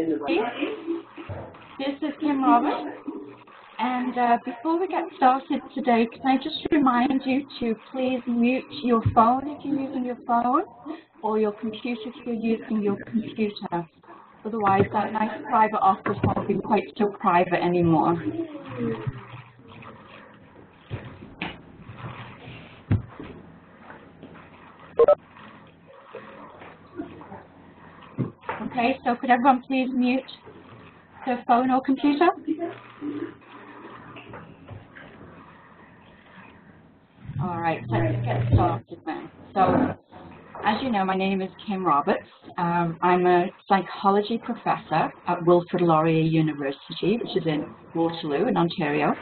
This is Kim Roberts, and before we get started today, can I just remind you to please mute your phone if you're using your phone, or your computer if you're using your computer. Otherwise, that nice private office won't be quite so private anymore. Okay, so could everyone please mute their phone or computer? All right, let's get started then. So, as you know, my name is Kim Roberts. I'm a psychology professor at Wilfred Laurier University, which is in Waterloo in Ontario.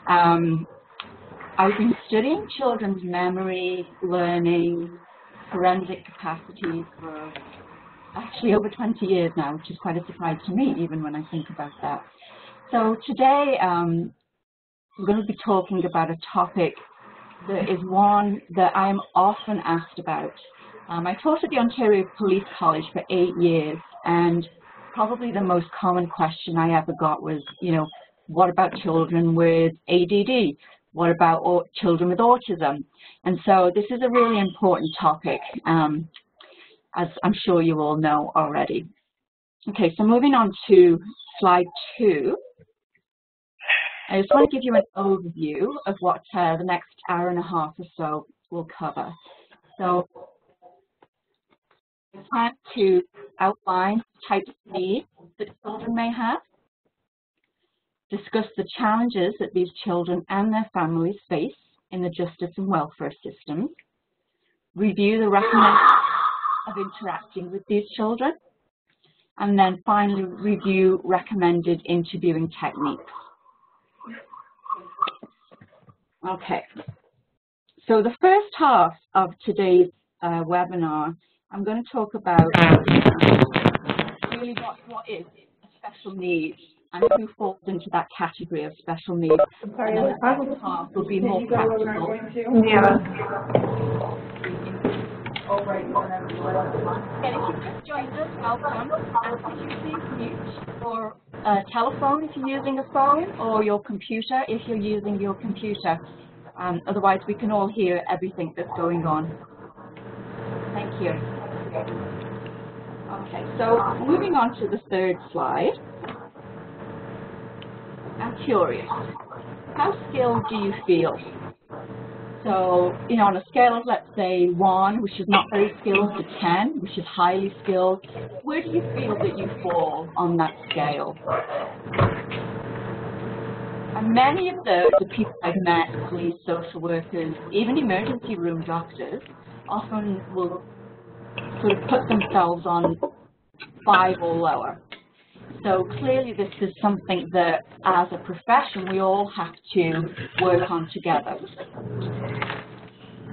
I've been studying children's memory, learning, forensic capacities for actually over 20 years now, which is quite a surprise to me, even when I think about that. So today, we're going to be talking about a topic that is one that I am often asked about. I taught at the Ontario Police College for 8 years, and probably the most common question I ever got was, you know, what about children with ADD? What about children with autism? And so this is a really important topic, as I'm sure you all know already. Okay, so moving on to slide 2. I just want to give you an overview of what the next hour and a half or so will cover. So I plan to outline types of needs that children may have, discuss the challenges that these children and their families face in the justice and welfare systems, review the recommendations of interacting with these children, and then finally review recommended interviewing techniques. Okay, so the first half of today's webinar, I'm going to talk about really what is a special need and who falls into that category of special needs. Sorry, and the second half will be more practical. And if you've just joined us, welcome. And could you please mute your telephone if you're using a phone, or your computer if you're using your computer. Otherwise, we can all hear everything that's going on. Thank you. Okay, so moving on to the third slide. I'm curious, how skilled do you feel? So, you know, on a scale of, let's say, 1, which is not very skilled, to 10, which is highly skilled, where do you feel that you fall on that scale? And many of the people I've met, police, social workers, even emergency room doctors, often will sort of put themselves on 5 or lower. So clearly this is something that, as a profession, we all have to work on together.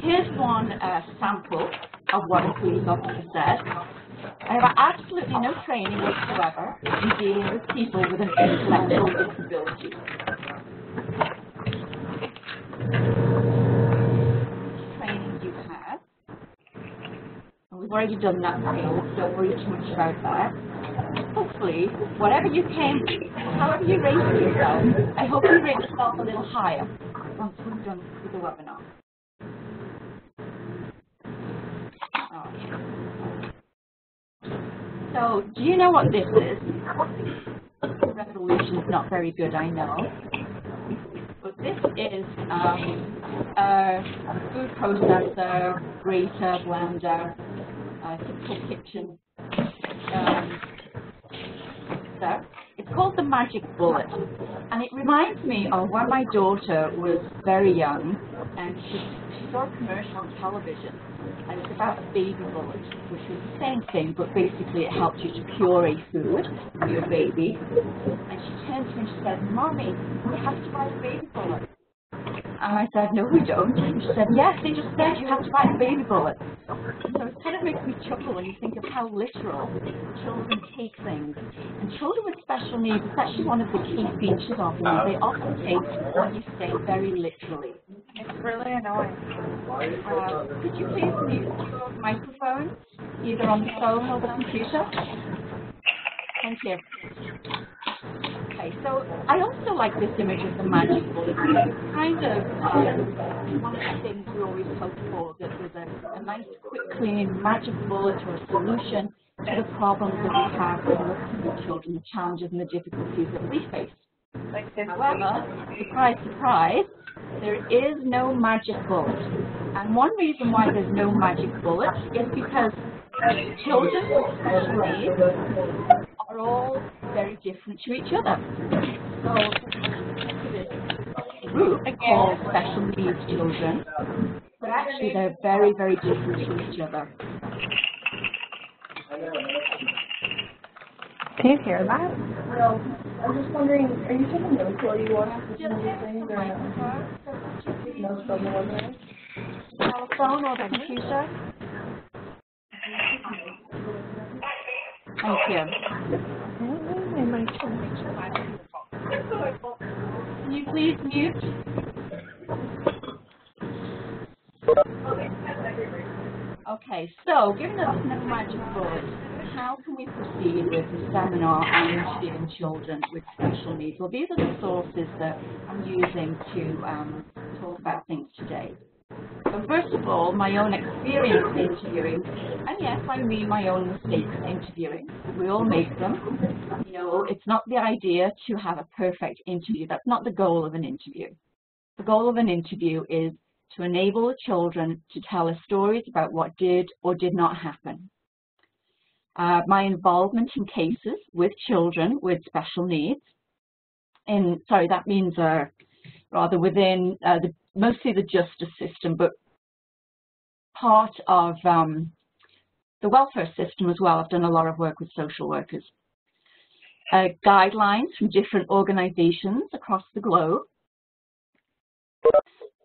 Here's one sample of what a police officer said. I have absolutely no training whatsoever in dealing with people with an intellectual disability. Training you have. And we've already done that skill, so don't worry too much about that. Hopefully, whatever you came, however you rated yourself, I hope you rate yourself a little higher once we're done with the webinar. Oh, yeah. So, do you know what this is? Resolution's not very good, I know. But this is a food processor, grater, blender, typical kitchen. It's called the Magic Bullet, and it reminds me of when my daughter was very young, and she saw a commercial on television, and it's about a baby bullet, which was the same thing, but basically it helped you to puree food for your baby. And she turned to me and she said, "Mommy, we have to buy a baby bullet." And I said, "No, we don't." And she said, "Yes, they just said you have to buy a baby bullet." So it kind of makes me chuckle when you think of how literal children take things. And children with special needs, it's actually one of the key features of them. They often take what you say very literally. It's really annoying. Could you please mute your microphone, either on the phone or the computer? Thank you. Okay, so I also like this image of the magic bullet. It's kind of one of the things we always hope for, that there's a nice, quick, clean magic bullet or a solution to the problems that we have when working with children, the challenges and the difficulties that we face. However, surprise, surprise, there is no magic bullet. And one reason why there's no magic bullet is because children with special needs are all very different to each other. So this group called special needs children, but actually they're very, very different to each other. Can you hear that? No. I'm just wondering, are you taking notes while you watch these things, or notes from the webinar? Telephone or the computer? Thank you. Can you please mute? Okay, so given that there's no magic bullet, how can we proceed with the seminar on interviewing children with special needs? Well, these are the sources that I'm using to talk about things today. So first of all, my own experience interviewing, and yes, I mean my own mistakes interviewing. We all make them. You know, it's not the idea to have a perfect interview. That's not the goal of an interview. The goal of an interview is to enable the children to tell us stories about what did or did not happen. My involvement in cases with children with special needs, that means rather within mostly the justice system, but part of the welfare system as well. I've done a lot of work with social workers. Guidelines from different organizations across the globe.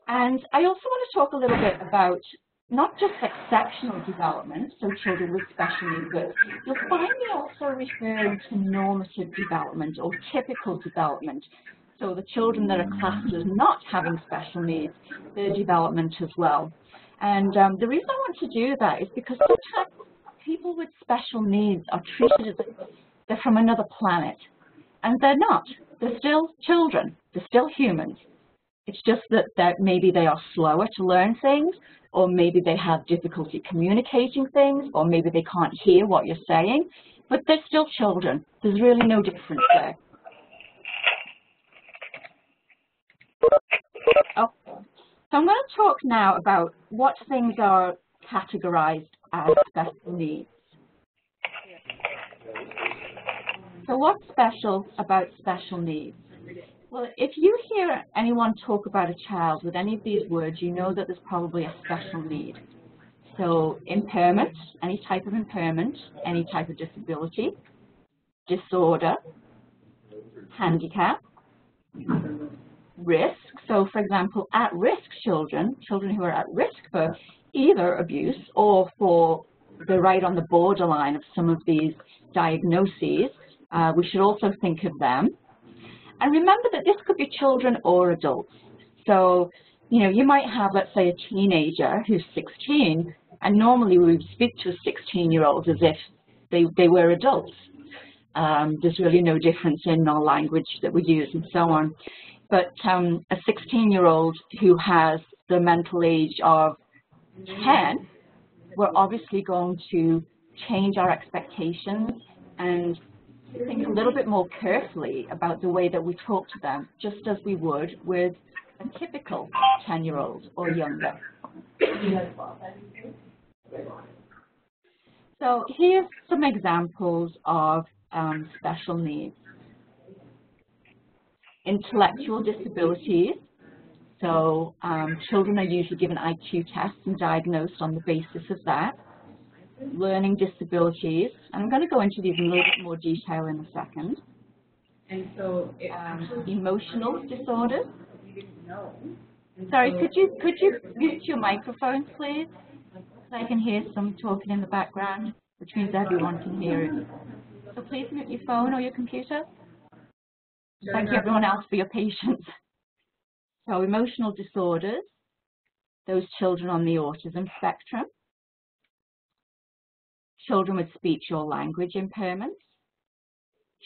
And I also want to talk a little bit about not just exceptional development, so children with special needs, but you'll find me also referring to normative development or typical development. So the children that are classed as not having special needs, their development as well. And the reason I want to do that is because sometimes people with special needs are treated as if they're from another planet. And they're not. They're still children. They're still humans. It's just that maybe they are slower to learn things, or maybe they have difficulty communicating things, or maybe they can't hear what you're saying, but they're still children. There's really no difference there. Okay. So I'm going to talk now about what things are categorized as special needs. So what's special about special needs? Well, if you hear anyone talk about a child with any of these words, you know that there's probably a special need. So impairment, any type of impairment, any type of disability, disorder, handicap, risk. So for example, at-risk children who are at risk for either abuse or for they're right on the borderline of some of these diagnoses, we should also think of them. And remember that this could be children or adults. So, you know, you might have, let's say, a teenager who's 16, and normally we would speak to a 16-year-old as if they were adults. There's really no difference in our language that we use and so on. But a 16-year-old who has the mental age of 10, we're obviously going to change our expectations and think a little bit more carefully about the way that we talk to them, just as we would with a typical 10-year-old or younger. So here's some examples of special needs. Intellectual disabilities. So children are usually given IQ tests and diagnosed on the basis of that. Learning disabilities, and I'm going to go into these in a little bit more detail in a second. And so emotional disorders. Sorry, could you mute your microphones, please? So I can hear some talking in the background, which means everyone can hear it. So please mute your phone or your computer. Thank you everyone else for your patience. So emotional disorders, those children on the autism spectrum. Children with speech or language impairments,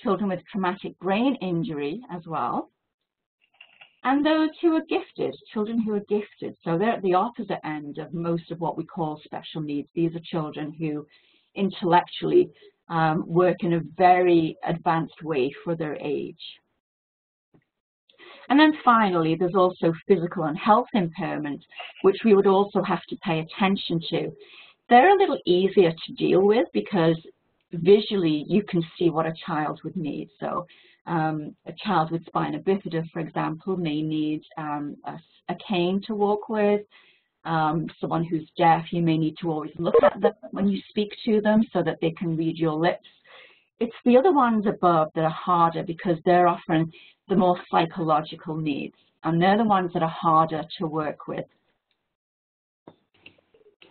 children with traumatic brain injury as well, and those who are gifted, children who are gifted. So they're at the opposite end of most of what we call special needs. These are children who intellectually work in a very advanced way for their age. And then finally, there's also physical and health impairment, which we would also have to pay attention to. They're a little easier to deal with because visually you can see what a child would need. So a child with spina bifida, for example, may need a cane to walk with. Someone who's deaf, you may need to always look at them when you speak to them so that they can read your lips. It's the other ones above that are harder because they're often the more psychological needs, and they're the ones that are harder to work with.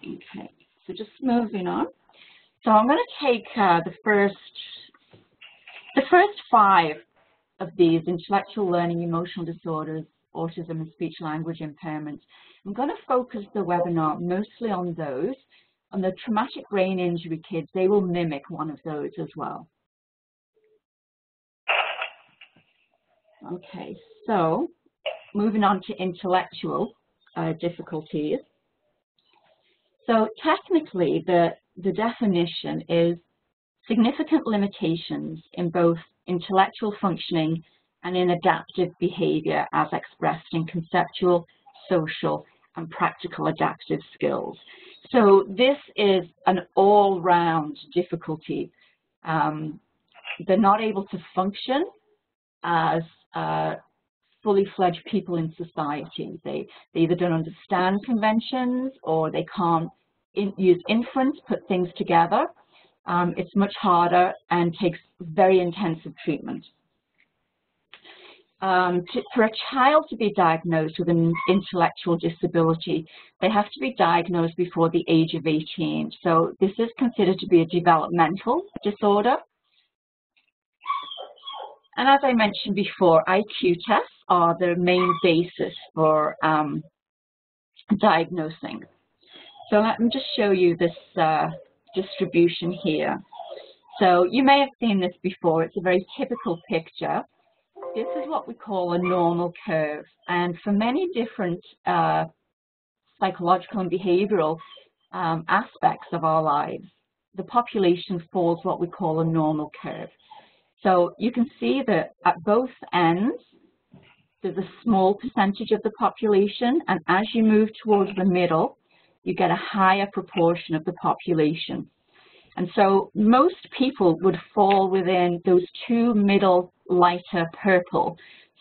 Okay, so just moving on. So I'm going to take the first 5 of these: intellectual learning, emotional disorders, autism, and speech language impairments. I'm going to focus the webinar mostly on those. On the traumatic brain injury kids, they will mimic one of those as well. Okay, so moving on to intellectual difficulties. So technically, the definition is significant limitations in both intellectual functioning and in adaptive behavior as expressed in conceptual, social, and practical adaptive skills. So this is an all-round difficulty. They're not able to function as fully fledged people in society. They either don't understand conventions or they can't use inference, put things together. It's much harder and takes very intensive treatment. For a child to be diagnosed with an intellectual disability, they have to be diagnosed before the age of 18. So this is considered to be a developmental disorder. And as I mentioned before, IQ tests are the main basis for diagnosing. So let me just show you this distribution here. So you may have seen this before. It's a very typical picture. This is what we call a normal curve. And for many different psychological and behavioral aspects of our lives, the population follows what we call a normal curve. So you can see that at both ends, there's a small percentage of the population, and as you move towards the middle, you get a higher proportion of the population. And so most people would fall within those two middle lighter purple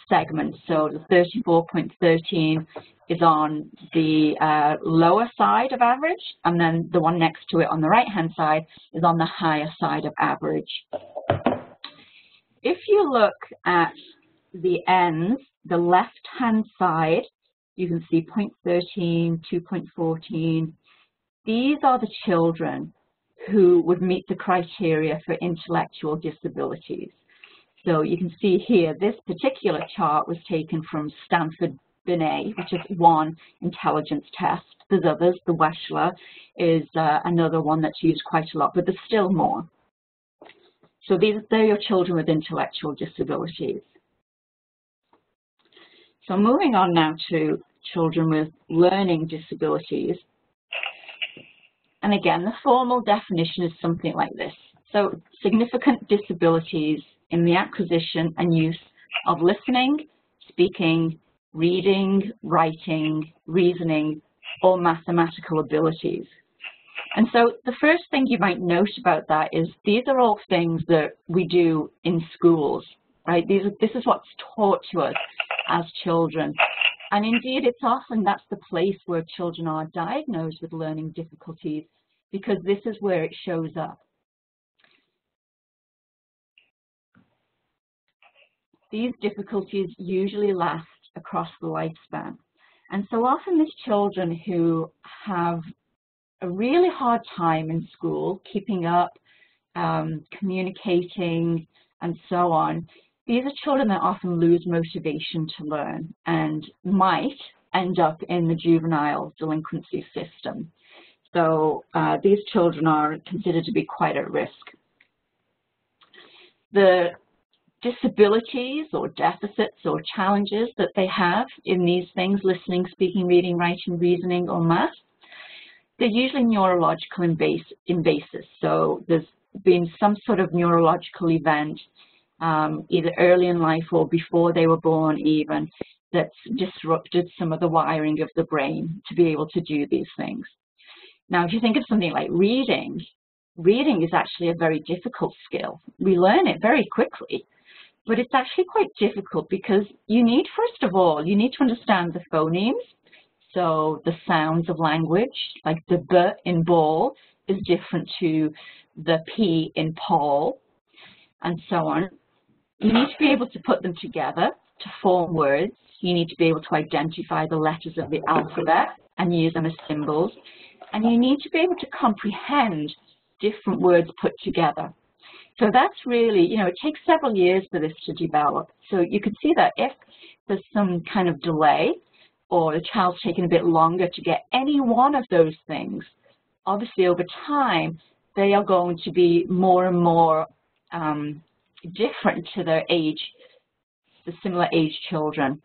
segments. So the 34.13 is on the lower side of average, and then the one next to it on the right-hand side is on the higher side of average. If you look at the ends, the left-hand side, you can see 0.13, 2.14. These are the children who would meet the criteria for intellectual disabilities. So you can see here, this particular chart was taken from Stanford Binet, which is one intelligence test. There's others. The Wechsler is another one that's used quite a lot, but there's still more. So they're your children with intellectual disabilities. So moving on now to children with learning disabilities. And again, the formal definition is something like this. So significant disabilities in the acquisition and use of listening, speaking, reading, writing, reasoning, or mathematical abilities. And so the first thing you might note about that is these are all things that we do in schools, right? This is what's taught to us as children. And indeed, it's often that's the place where children are diagnosed with learning difficulties, because this is where it shows up. These difficulties usually last across the lifespan. And so often there's children who have a really hard time in school, keeping up, communicating, and so on. These are children that often lose motivation to learn and might end up in the juvenile delinquency system. So these children are considered to be quite at risk. The disabilities or deficits or challenges that they have in these things, listening, speaking, reading, writing, reasoning, or math, they're usually neurological in basis. So there's been some sort of neurological event, either early in life or before they were born even, that's disrupted some of the wiring of the brain to be able to do these things. Now, if you think of something like reading, reading is actually a very difficult skill. We learn it very quickly, but it's actually quite difficult because you need, first of all, you need to understand the phonemes. So the sounds of language, like the B in ball is different to the P in Paul, and so on. You need to be able to put them together to form words. You need to be able to identify the letters of the alphabet and use them as symbols. And you need to be able to comprehend different words put together. So that's really, you know, it takes several years for this to develop. So you can see that if there's some kind of delay or the child's taking a bit longer to get any one of those things, obviously over time, they are going to be more and more different to their age, the similar age children.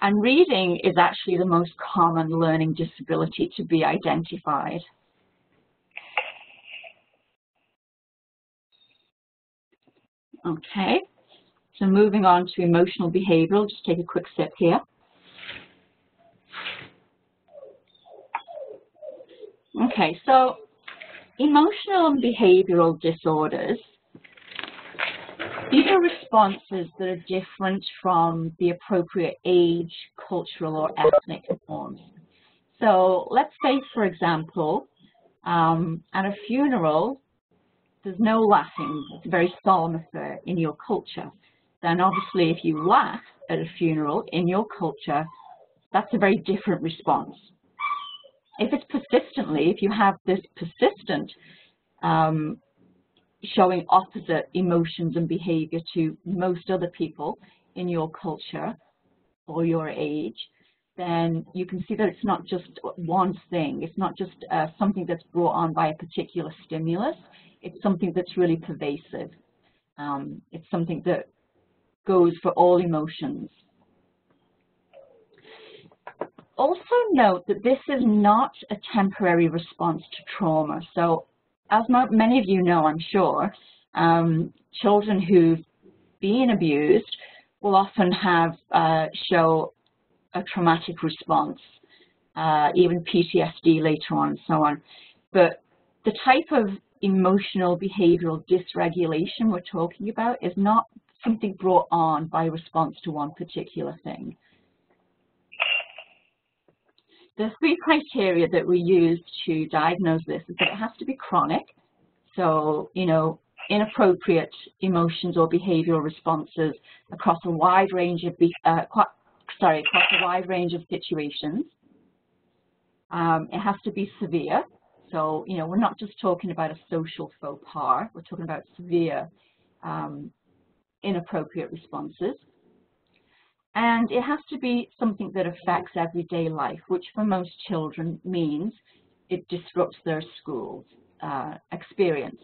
And reading is actually the most common learning disability to be identified. Okay, so moving on to emotional behavioral, just take a quick sip here. Okay, so emotional and behavioral disorders, these are responses that are different from the appropriate age, cultural, or ethnic norms. So let's say, for example, at a funeral, there's no laughing. It's a very solemn affair in your culture. Then obviously if you laugh at a funeral in your culture, that's a very different response. If it's persistently, if you have this persistent showing opposite emotions and behavior to most other people in your culture or your age, then you can see that it's not just one thing. It's not just something that's brought on by a particular stimulus. It's something that's really pervasive. It's something that goes for all emotions. Also note that this is not a temporary response to trauma. So as many of you know, I'm sure, children who've been abused will often have show a traumatic response, even PTSD later on and so on. But the type of emotional behavioral dysregulation we're talking about is not something brought on by response to one particular thing. The three criteria that we use to diagnose this is that it has to be chronic. So, you know, inappropriate emotions or behavioral responses across a wide range of situations. It has to be severe. So, you know, we're not just talking about a social faux pas. We're talking about severe inappropriate responses. And it has to be something that affects everyday life, which for most children means it disrupts their school experience.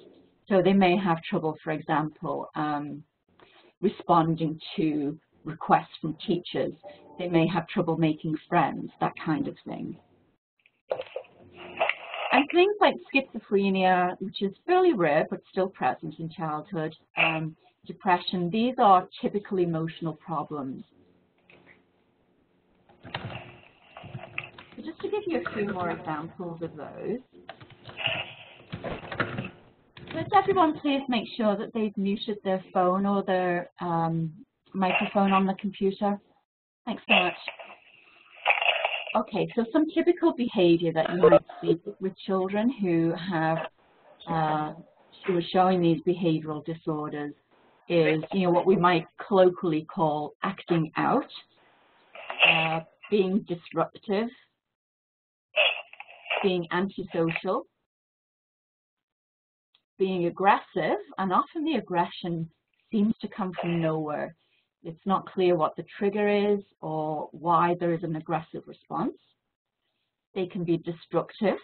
So they may have trouble, for example, responding to requests from teachers. They may have trouble making friends, that kind of thing. And things like schizophrenia, which is fairly rare but still present in childhood, depression, these are typical emotional problems. So just to give you a few more examples of those. Let's everyone please make sure that they've muted their phone or their microphone on the computer. Thanks so much. Okay, so some typical behavior that you might see with children who have who are showing these behavioral disorders is, you know, what we might colloquially call acting out, being disruptive, being antisocial, being aggressive, and often the aggression seems to come from nowhere. It's not clear what the trigger is or why there is an aggressive response. They can be destructive.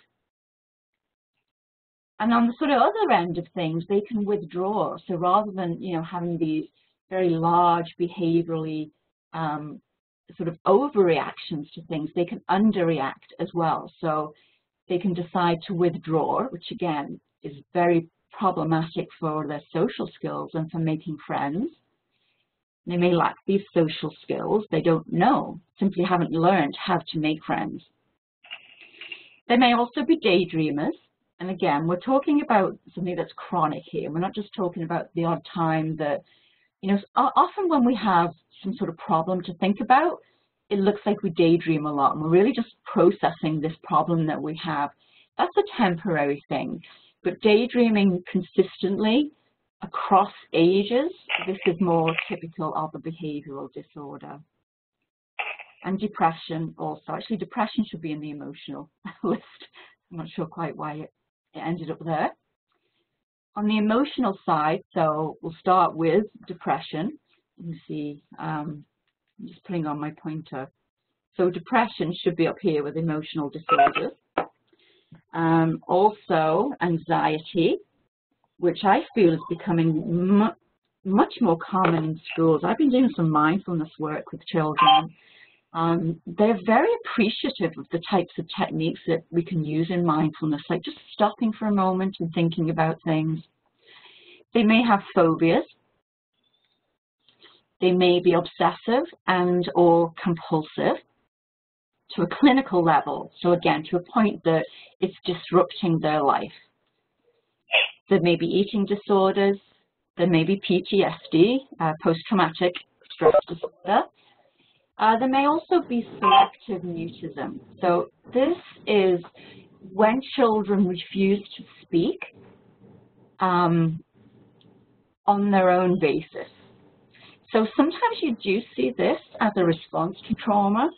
And on the sort of other end of things, they can withdraw. So rather than, having these very large behaviorally sort of overreactions to things, they can underreact as well. So they can decide to withdraw, which again is very problematic for their social skills and for making friends. They may lack these social skills. They don't know, simply haven't learned how to make friends. They may also be daydreamers. And again, we're talking about something that's chronic here. We're not just talking about the odd time that, often when we have some sort of problem to think about, it looks like we daydream a lot, and we're really just processing this problem that we have. That's a temporary thing. But daydreaming consistently across ages, this is more typical of a behavioral disorder. And depression also. Actually, depression should be in the emotional list. I'm not sure quite why it ended up there. On the emotional side, so we'll start with depression. You can see, I'm just putting on my pointer. So depression should be up here with emotional disorders. Also anxiety, which I feel is becoming much more common in schools. I've been doing some mindfulness work with children. They're very appreciative of the types of techniques that we can use in mindfulness, like just stopping for a moment and thinking about things. They may have phobias. They may be obsessive and or compulsive to a clinical level. So again, to a point that it's disrupting their life. There may be eating disorders. There may be PTSD, post-traumatic stress disorder. There may also be selective mutism. So this is when children refuse to speak on their own basis. So sometimes you do see this as a response to trauma,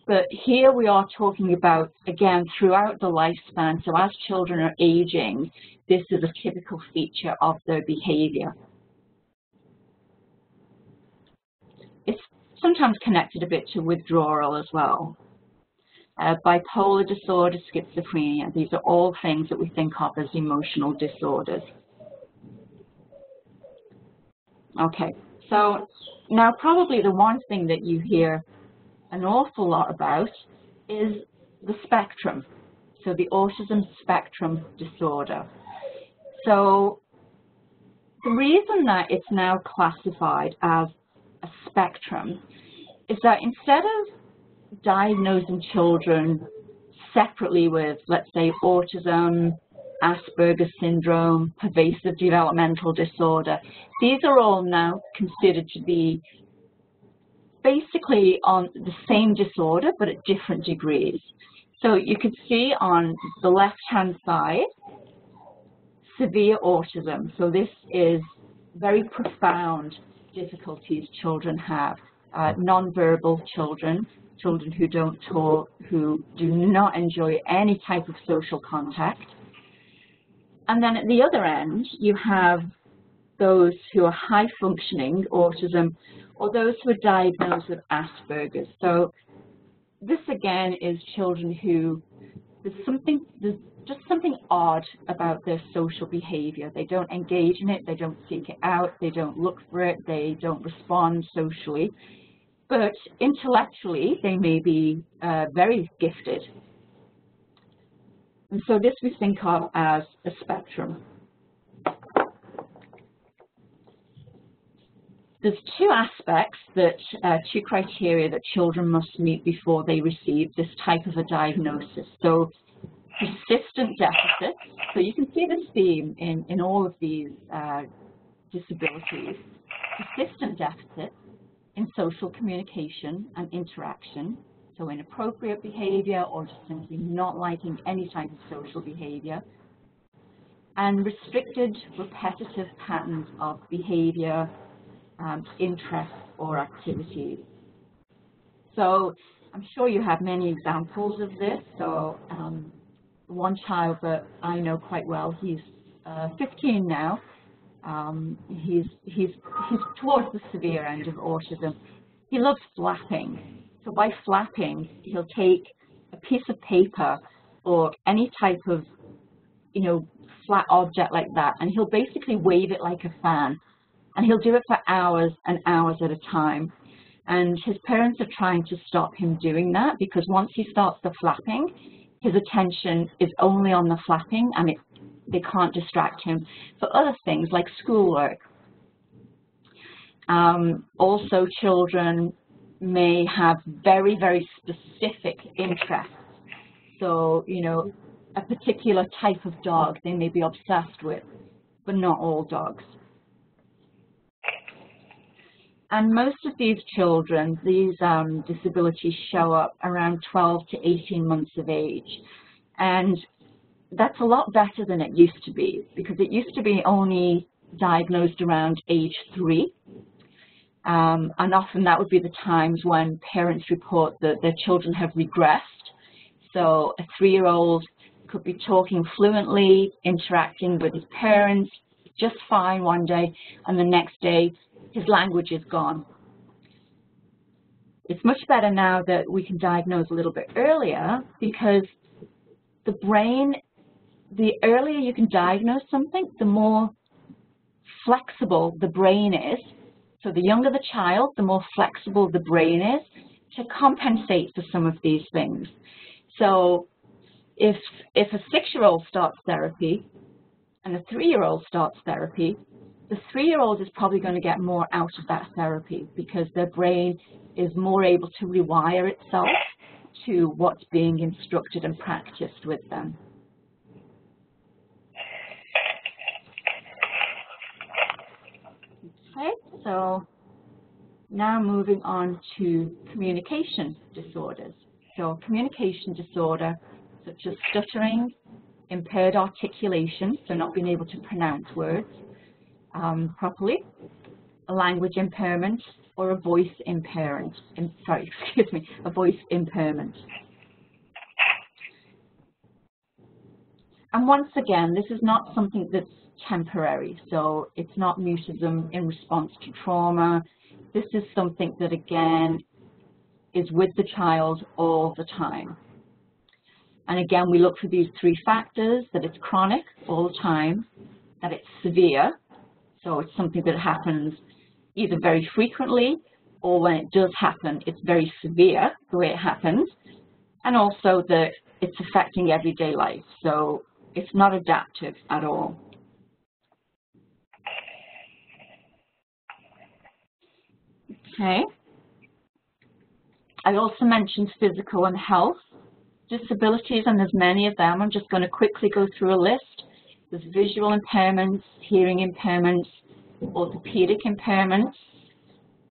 but here we are talking about, again, throughout the lifespan. So as children are aging, this is a typical feature of their behavior. It's sometimes connected a bit to withdrawal as well. Bipolar disorder, schizophrenia, these are all things that we think of as emotional disorders. Okay, so now probably the one thing that you hear an awful lot about is the spectrum, so the autism spectrum disorder. So the reason that it's now classified as a spectrum is that instead of diagnosing children separately with, let's say, autism, Asperger's syndrome, pervasive developmental disorder, these are all now considered to be basically on the same disorder but at different degrees. So you can see on the left-hand side, severe autism. So this is very profound difficulties children have. Non-verbal children, children who don't talk, who do not enjoy any type of social contact. And then at the other end, you have those who are high-functioning autism or those who are diagnosed with Asperger's. So this, again, is children who there's just something odd about their social behavior. They don't engage in it, they don't seek it out, they don't look for it, they don't respond socially. But intellectually, they may be very gifted. And so this we think of as a spectrum. There's two aspects two criteria that children must meet before they receive this type of a diagnosis. So persistent deficits, so you can see this theme in all of these disabilities. Persistent deficits in social communication and interaction, so inappropriate behavior or just simply not liking any type of social behavior, and restricted repetitive patterns of behavior, interests or activities. So I'm sure you have many examples of this. So one child that I know quite well, he's 15 now. He's towards the severe end of autism. He loves flapping. So by flapping, he'll take a piece of paper or any type of, flat object like that, and he'll basically wave it like a fan. And he'll do it for hours and hours at a time. And his parents are trying to stop him doing that, because once he starts the flapping, his attention is only on the flapping, and they can't distract him for other things like schoolwork. Also, children may have very, very specific interests. So, you know, a particular type of dog they may be obsessed with, but not all dogs. And most of these children, these disabilities show up around 12 to 18 months of age. And that's a lot better than it used to be, because it used to be only diagnosed around age 3. And often that would be the times when parents report that their children have regressed. So a 3-year-old could be talking fluently, interacting with his parents just fine one day, and the next day his language is gone. It's much better now that we can diagnose a little bit earlier, because the brain, the earlier you can diagnose something, the more flexible the brain is. So the younger the child, the more flexible the brain is to compensate for some of these things. So if a 6-year-old starts therapy and a 3-year-old starts therapy, the 3-year-old is probably going to get more out of that therapy, because their brain is more able to rewire itself to what's being instructed and practiced with them. Okay, so now moving on to communication disorders. So communication disorder such as stuttering, impaired articulation, so not being able to pronounce words properly, a language impairment, or a voice impairment. A voice impairment. And once again, this is not something that's temporary, so it's not mutism in response to trauma. This is something that, again, is with the child all the time. And again, we look for these 3 factors: that it's chronic all the time, that it's severe, so it's something that happens either very frequently, or when it does happen, it's very severe the way it happens, and also that it's affecting everyday life, so it's not adaptive at all. Okay. I also mentioned physical and health disabilities, and there's many of them. I'm just going to quickly go through a list. There's visual impairments, hearing impairments, orthopedic impairments,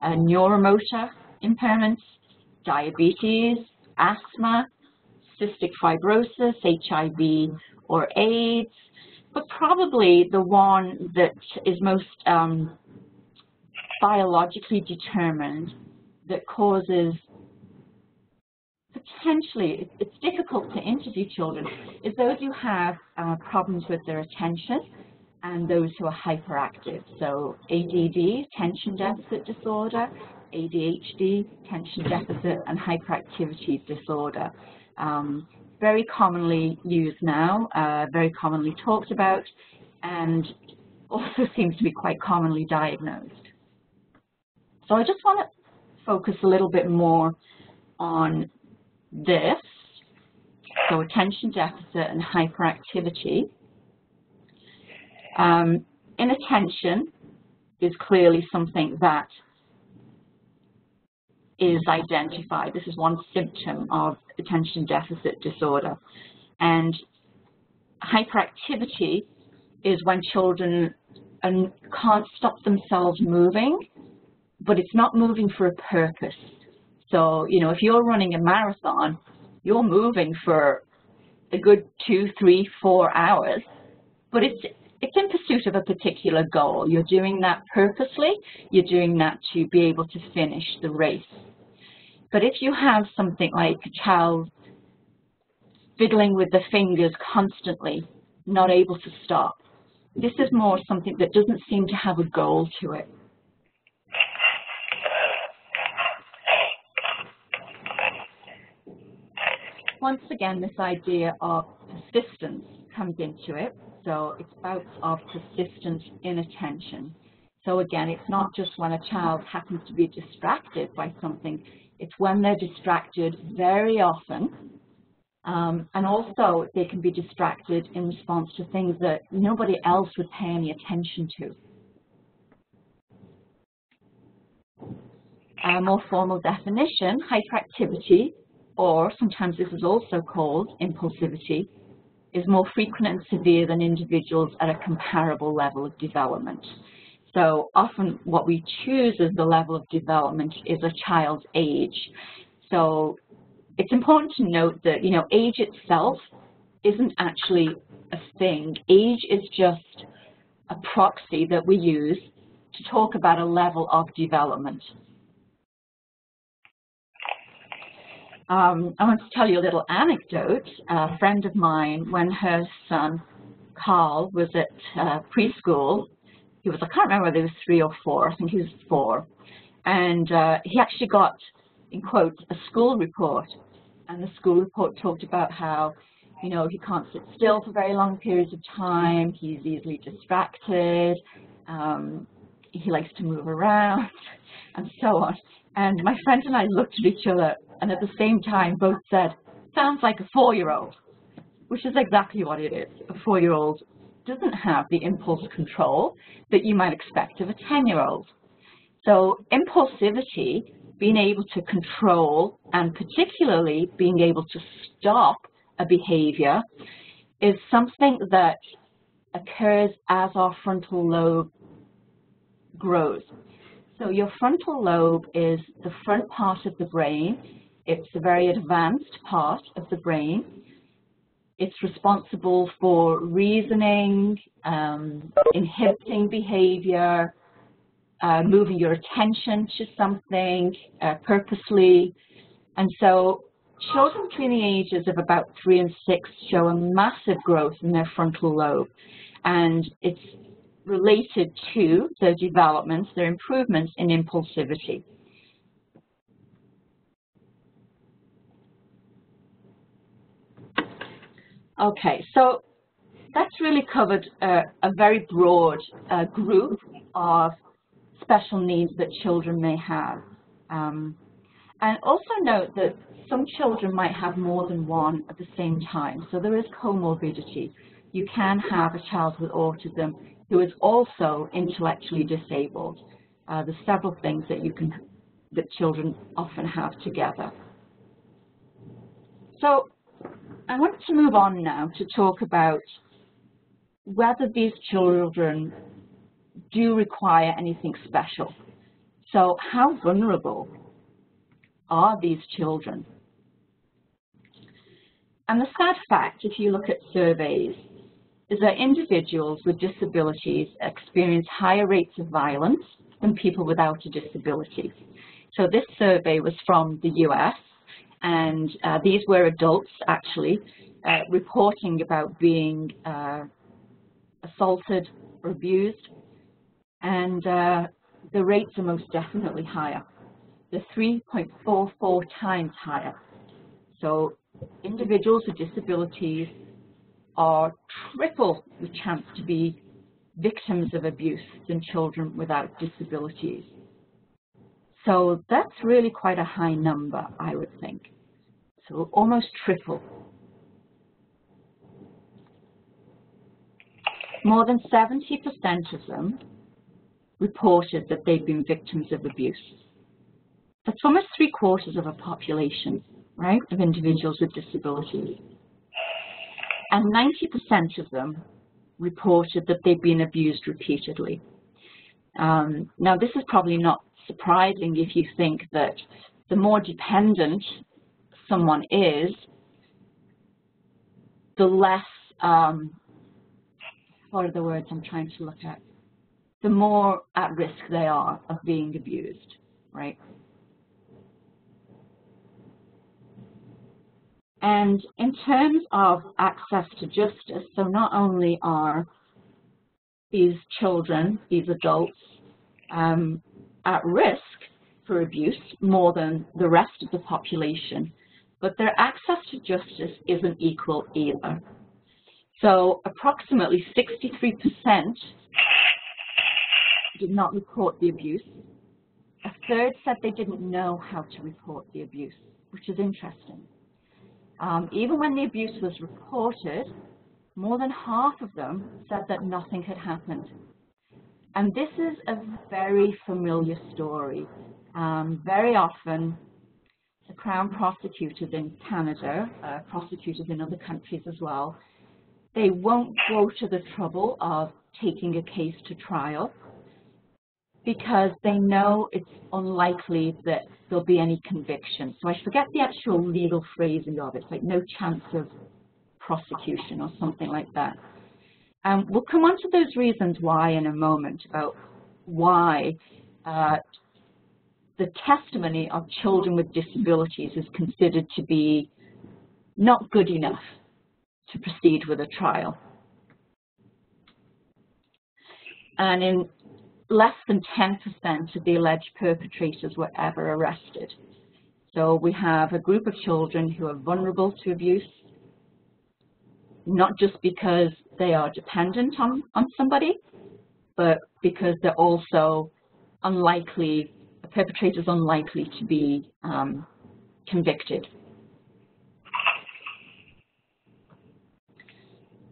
neuromotor impairments, diabetes, asthma, cystic fibrosis, HIV or AIDS, but probably the one that is most biologically determined, that causes potentially, it's difficult to interview children, is those who have problems with their attention and those who are hyperactive. So ADD, attention deficit disorder, ADHD, attention deficit and hyperactivity disorder. Very commonly used now, very commonly talked about, and also seems to be quite commonly diagnosed. So I just want to focus a little bit more on this, so attention deficit and hyperactivity. Inattention is clearly something that is identified. This is one symptom of attention deficit disorder. And hyperactivity is when children can't stop themselves moving, but it's not moving for a purpose. So, you know, if you're running a marathon, you're moving for a good 2, 3, 4 hours, but it's in pursuit of a particular goal. You're doing that purposely. You're doing that to be able to finish the race. But if you have something like a child fiddling with the fingers constantly, not able to stop, this is more something that doesn't seem to have a goal to it. Once again, this idea of persistence comes into it. So it's bouts of persistent inattention. So again, it's not just when a child happens to be distracted by something, it's when they're distracted very often. And also they can be distracted in response to things that nobody else would pay any attention to. A more formal definition, hyperactivity, or sometimes this is also called impulsivity, is more frequent and severe than individuals at a comparable level of development. So often what we choose as the level of development is a child's age. So it's important to note that, age itself isn't actually a thing. Age is just a proxy that we use to talk about a level of development. I want to tell you a little anecdote. A friend of mine, when her son, Carl, was at preschool, I can't remember whether he was 3 or 4, I think he was 4, and he actually got, in quotes, a school report, and the school report talked about how, he can't sit still for very long periods of time, he's easily distracted, he likes to move around, and so on. And my friend and I looked at each other, and at the same time both said, sounds like a 4-year-old, which is exactly what it is. A 4-year-old doesn't have the impulse control that you might expect of a 10-year-old. So impulsivity, being able to control, and particularly being able to stop a behavior, is something that occurs as our frontal lobe grows. So your frontal lobe is the front part of the brain. It's a very advanced part of the brain. It's responsible for reasoning, inhibiting behavior, moving your attention to something purposely. And so children between the ages of about 3 and 6 show a massive growth in their frontal lobe. And it's related to their developments, their improvements in impulsivity. Okay, so that's really covered a very broad group of special needs that children may have. And also note that some children might have more than one at the same time. So there is comorbidity. You can have a child with autism who is also intellectually disabled. There's several things that children often have together. So I want to move on now to talk about whether these children do require anything special. So how vulnerable are these children? And the sad fact, if you look at surveys, is that individuals with disabilities experience higher rates of violence than people without a disability. So this survey was from the US, and these were adults actually reporting about being assaulted or abused, and the rates are most definitely higher. They're 3.44 times higher. So individuals with disabilities are triple the chance to be victims of abuse than children without disabilities. So that's really quite a high number, I would think. So almost triple. More than 70% of them reported that they've been victims of abuse. That's almost 3/4 of a population, right, of individuals with disabilities. And 90% of them reported that they've been abused repeatedly. Now, this is probably not surprising if you think that the more dependent someone is, the less, what are the words I'm trying to look at? The more at risk they are of being abused, right? And in terms of access to justice, so not only are these children, these adults, at risk for abuse more than the rest of the population, but their access to justice isn't equal either. So approximately 63% did not report the abuse. A third said they didn't know how to report the abuse, which is interesting. Even when the abuse was reported, more than half of them said that nothing had happened. And this is a very familiar story. Very often, the Crown prosecutors in Canada, prosecutors in other countries as well, they won't go to the trouble of taking a case to trial because they know it's unlikely that there'll be any conviction. So I forget the actual legal phrasing of it. It's like no chance of prosecution or something like that. We'll come on to those reasons why in a moment, about why the testimony of children with disabilities is considered to be not good enough to proceed with a trial. And in less than 10% of the alleged perpetrators were ever arrested. So we have a group of children who are vulnerable to abuse, not just because they are dependent on somebody, but because they're also unlikely, the perpetrator is unlikely to be convicted.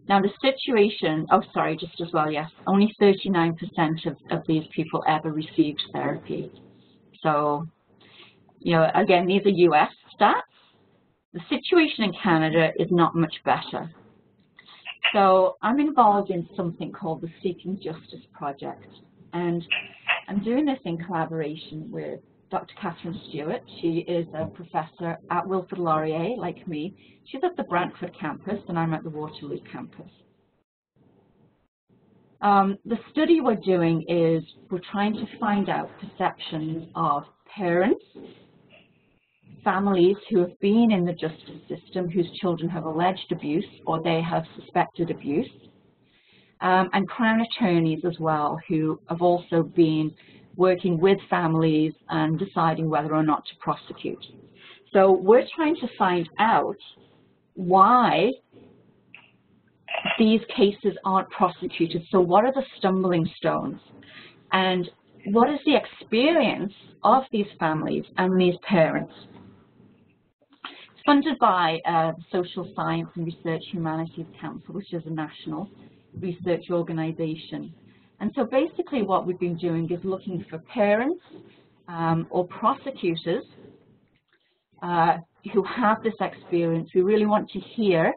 Now the situation, oh sorry, just as well, yes, only 39% of these people ever received therapy. So, you know, again, these are US stats. The situation in Canada is not much better. So I'm involved in something called the Seeking Justice Project, and I'm doing this in collaboration with Dr. Catherine Stewart. She is a professor at Wilfred Laurier, like me. She's at the Brantford campus, and I'm at the Waterloo campus. The study we're doing is we're trying to find out perceptions of parents, families who have been in the justice system, whose children have alleged abuse or they have suspected abuse, and Crown attorneys as well, who have also been working with families and deciding whether or not to prosecute. So we're trying to find out why these cases aren't prosecuted. So what are the stumbling stones? And what is the experience of these families and these parents? It's funded by the Social Science and Research Humanities Council, which is a national research organization. And so basically what we've been doing is looking for parents or prosecutors who have this experience. We really want to hear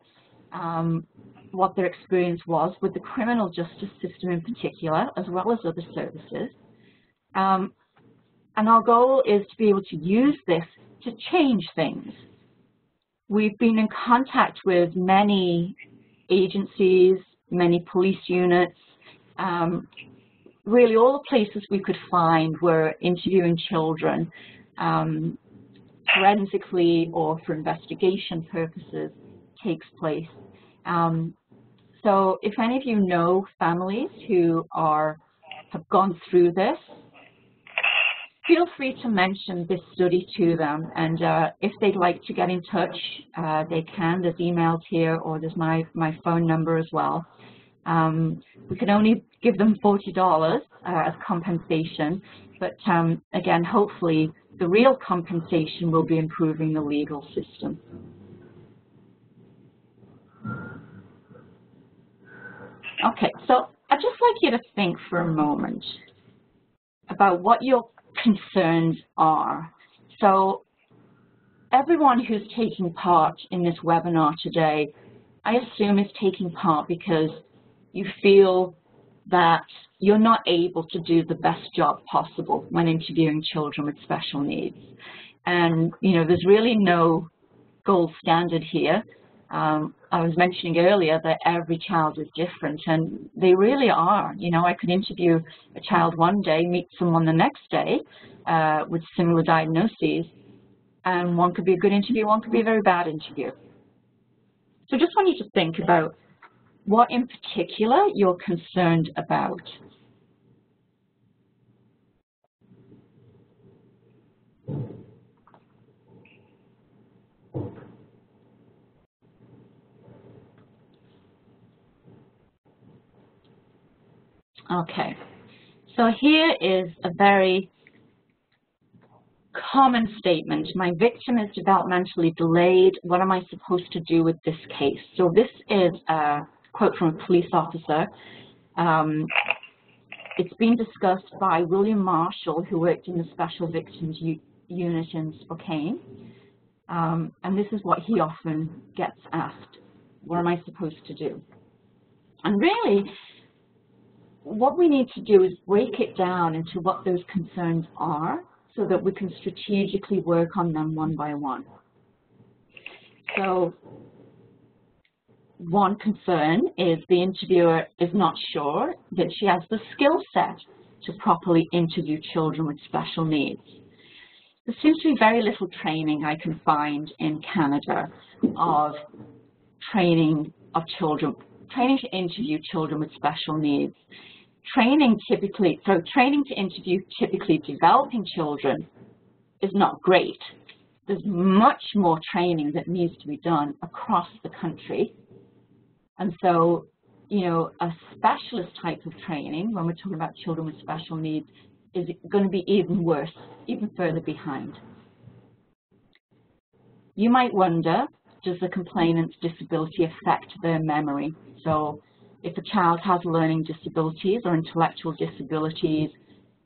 what their experience was with the criminal justice system in particular, as well as other services. And our goal is to be able to use this to change things. We've been in contact with many agencies, many police units, really all the places we could find were interviewing children forensically or for investigation purposes takes place. So if any of you know families who have gone through this, feel free to mention this study to them, and if they'd like to get in touch, they can. There's emails here, or there's my phone number as well. We can only give them $40 as compensation, but again, hopefully the real compensation will be improving the legal system. Okay, so I'd just like you to think for a moment about what your concerns are. So everyone who's taking part in this webinar today, I assume is taking part because you feel that you're not able to do the best job possible when interviewing children with special needs. And, you know, there's really no gold standard here. I was mentioning earlier that every child is different, and they really are. You know, I could interview a child one day, meet someone the next day with similar diagnoses, and one could be a good interview, one could be a very bad interview. So I just want you to think about what in particular you're concerned about. Okay, so here is a very common statement. My victim is developmentally delayed. What am I supposed to do with this case? So this is a quote from a police officer. It's been discussed by William Marshall, who worked in the Special Victims Unit in Spokane. And this is what he often gets asked. What am I supposed to do? And really, what we need to do is break it down into what those concerns are so that we can strategically work on them one by one. So one concern is the interviewer is not sure that she has the skill set to properly interview children with special needs. There seems to be very little training I can find in Canada of training of children, training to interview children with special needs. Training to interview typically developing children is not great. There's much more training that needs to be done across the country. And so, you know, a specialist type of training, when we're talking about children with special needs, is going to be even worse, even further behind. You might wonder, does the complainant's disability affect their memory? So if a child has learning disabilities or intellectual disabilities,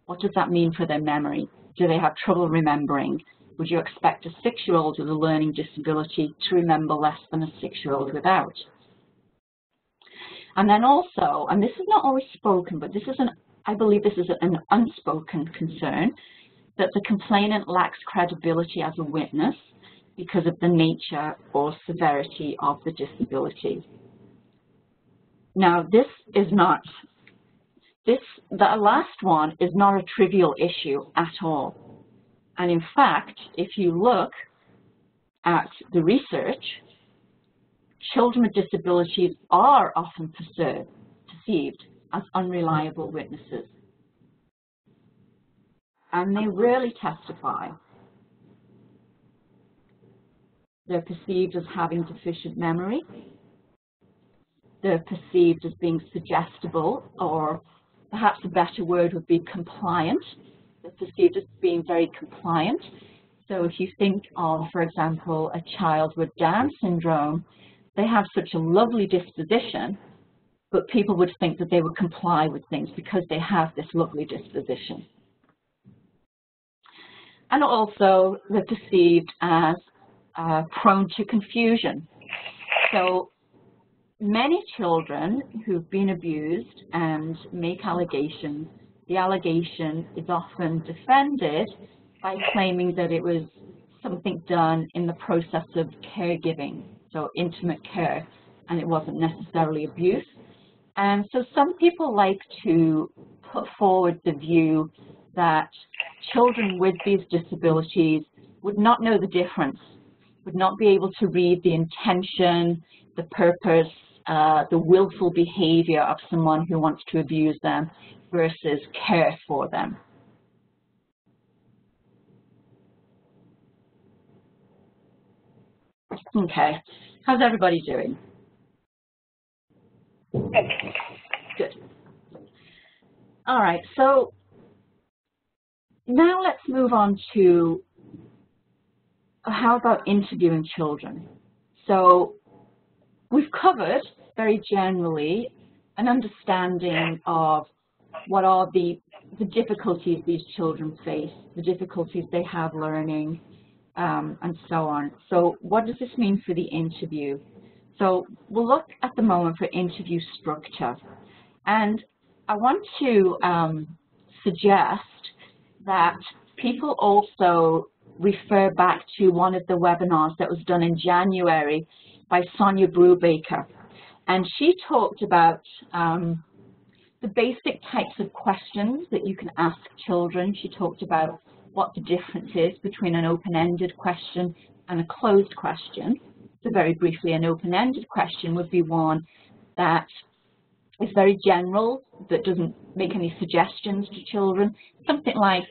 what does that mean for their memory? Do they have trouble remembering? Would you expect a 6-year-old with a learning disability to remember less than a 6-year-old without? And then also, and this is not always spoken, but this is I believe this is an unspoken concern, that the complainant lacks credibility as a witness because of the nature or severity of the disability. Now, the last one is not a trivial issue at all. And in fact, if you look at the research, children with disabilities are often perceived as unreliable witnesses. And they rarely testify. They're perceived as having deficient memory. They're perceived as being suggestible, or perhaps a better word would be compliant. They're perceived as being very compliant. So if you think of, for example, a child with Down syndrome, they have such a lovely disposition, but people would think that they would comply with things because they have this lovely disposition. And also, they're perceived as prone to confusion. So many children who've been abused and make allegations, the allegation is often defended by claiming that it was something done in the process of caregiving, so intimate care, and it wasn't necessarily abuse. And so some people like to put forward the view that children with these disabilities would not know the difference, would not be able to read the intention, the purpose, the willful behavior of someone who wants to abuse them versus care for them. Okay, how's everybody doing? Good. All right, so now let's move on to how about interviewing children. So we've covered very generally an understanding of what are the difficulties these children face, the difficulties they have learning, and so on. So what does this mean for the interview? So we'll look at the moment for interview structure. And I want to suggest that people also refer back to one of the webinars that was done in January by Sonia Brubaker. And she talked about the basic types of questions that you can ask children. She talked about what the difference is between an open-ended question and a closed question. So very briefly, an open-ended question would be one that is very general, that doesn't make any suggestions to children. Something like,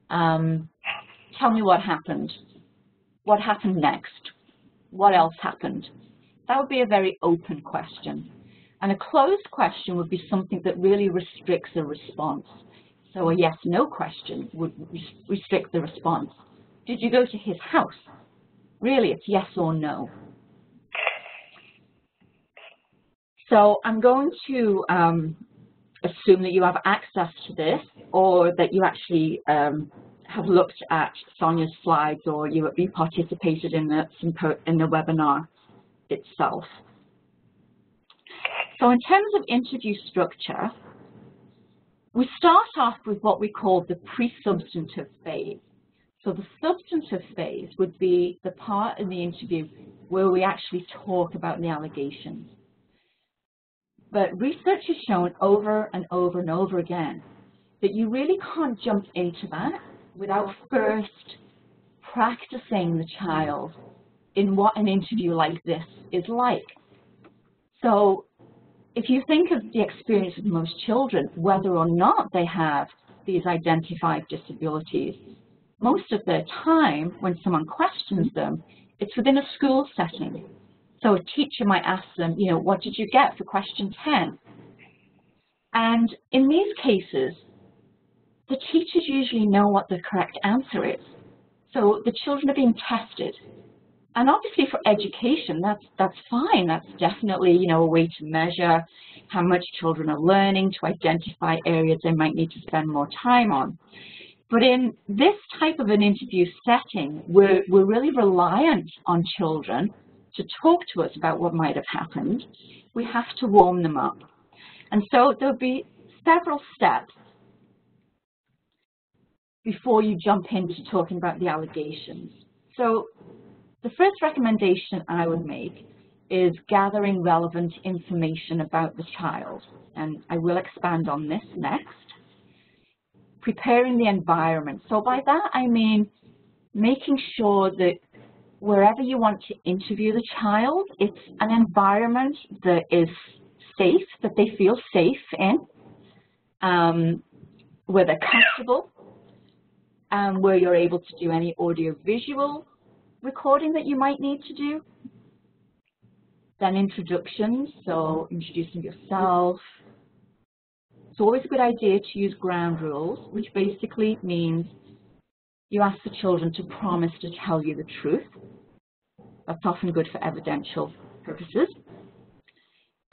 tell me what happened next, what else happened? That would be a very open question. And a closed question would be something that really restricts a response. So a yes/no question would restrict the response. Did you go to his house? Really, it's yes or no. So I'm going to assume that you have access to this, or that you actually have looked at Sonia's slides, or you participated in the webinar itself. So in terms of interview structure, we start off with what we call the pre-substantive phase. So the substantive phase would be the part in the interview where we actually talk about the allegations. But research has shown over and over and over again that you really can't jump into that without first practicing the child in what an interview like this is like. So if you think of the experience of most children, whether or not they have these identified disabilities, most of their time when someone questions them, it's within a school setting. So a teacher might ask them, you know, what did you get for question 10? And in these cases, the teachers usually know what the correct answer is. So the children are being tested. And obviously for education, that's fine. That's definitely, you know, a way to measure how much children are learning, to identify areas they might need to spend more time on. But in this type of an interview setting, we're really reliant on children to talk to us about what might have happened. We have to warm them up. And so there'll be several steps before you jump into talking about the allegations. So the first recommendation I would make is gathering relevant information about the child. And I will expand on this next. Preparing the environment. So by that I mean making sure that wherever you want to interview the child, it's an environment that is safe, that they feel safe in, where they're comfortable, and where you're able to do any audio-visual recording that you might need to do. Then introductions, so introducing yourself. It's always a good idea to use ground rules, which basically means you ask the children to promise to tell you the truth. That's often good for evidential purposes.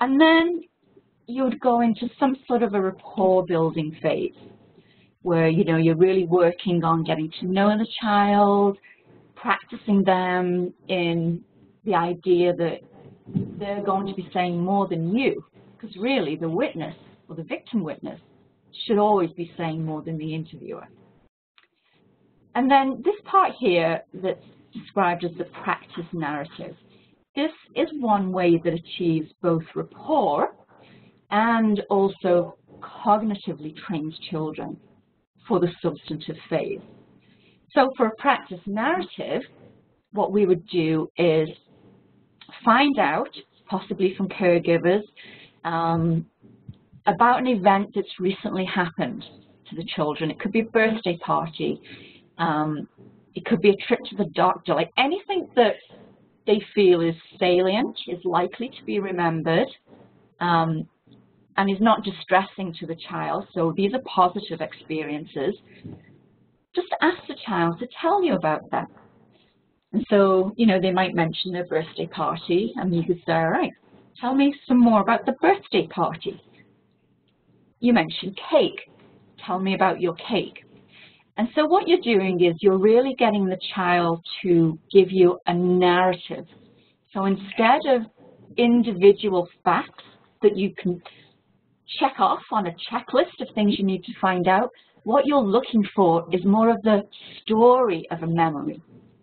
And then you would go into some sort of a rapport building phase where, you know, you're really working on getting to know the child, practicing them in the idea that they're going to be saying more than you, because really the witness or the victim witness should always be saying more than the interviewer. And then this part here that's described as the practice narrative. This is one way that achieves both rapport and also cognitively trains children for the substantive phase. So for a practice narrative, what we would do is find out, possibly from caregivers, about an event that's recently happened to the children. It could be a birthday party. It could be a trip to the doctor, like anything that they feel is salient, is likely to be remembered, and is not distressing to the child. So these are positive experiences. Just ask the child to tell you about that. And so, you know, they might mention their birthday party, and you could say, all right, tell me some more about the birthday party. You mentioned cake. Tell me about your cake. And so what you're doing is you're really getting the child to give you a narrative. So instead of individual facts that you can check off on a checklist of things you need to find out, what you're looking for is more of the story of a memory.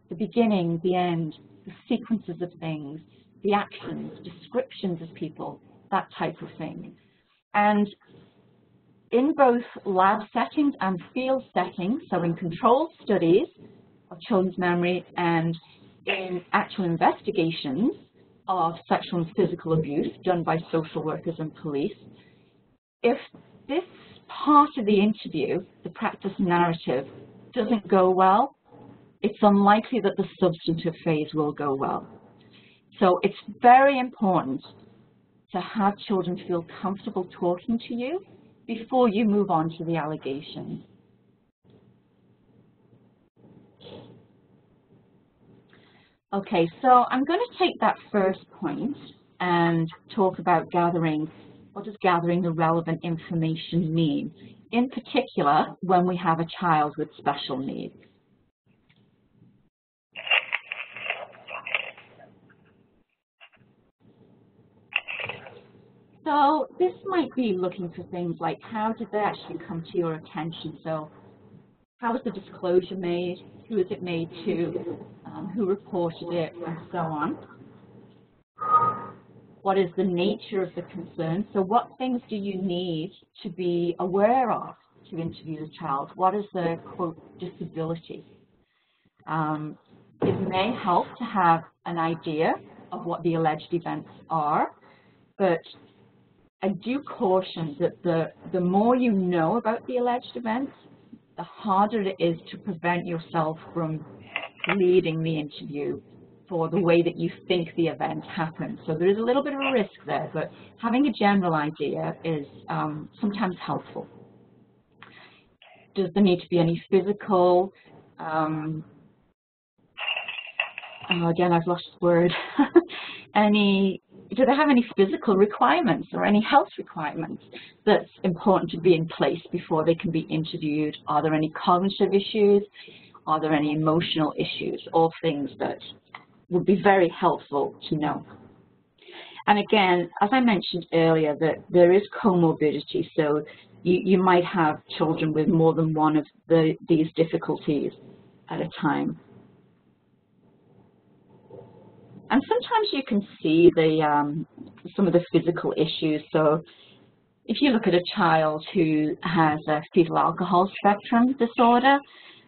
The beginning, the end, the sequences of things, the actions, descriptions of people, that type of thing. And in both lab settings and field settings, so in controlled studies of children's memory and in actual investigations of sexual and physical abuse done by social workers and police, if this part of the interview, the practice narrative, doesn't go well, it's unlikely that the substantive phase will go well. So it's very important to have children feel comfortable talking to you before you move on to the allegations. Okay, so I'm going to take that first point and talk about gathering, what does gathering the relevant information mean, in particular when we have a child with special needs. So this might be looking for things like, how did they actually come to your attention? So how was the disclosure made? Who is it made to? Who reported it? And so on. What is the nature of the concern? So what things do you need to be aware of to interview the child? What is the, quote, disability? It may help to have an idea of what the alleged events are, but I do caution that the more you know about the alleged events, the harder it is to prevent yourself from leading the interview for the way that you think the event happened. So there is a little bit of a risk there, but having a general idea is sometimes helpful. Does there need to be any physical, again, I've lost the word, do they have any physical requirements or any health requirements that's important to be in place before they can be interviewed? Are there any cognitive issues? Are there any emotional issues? All things that would be very helpful to know. And again, as I mentioned earlier, that there is comorbidity, so you might have children with more than one of these difficulties at a time. And sometimes you can see some of the physical issues. So if you look at a child who has a fetal alcohol spectrum disorder,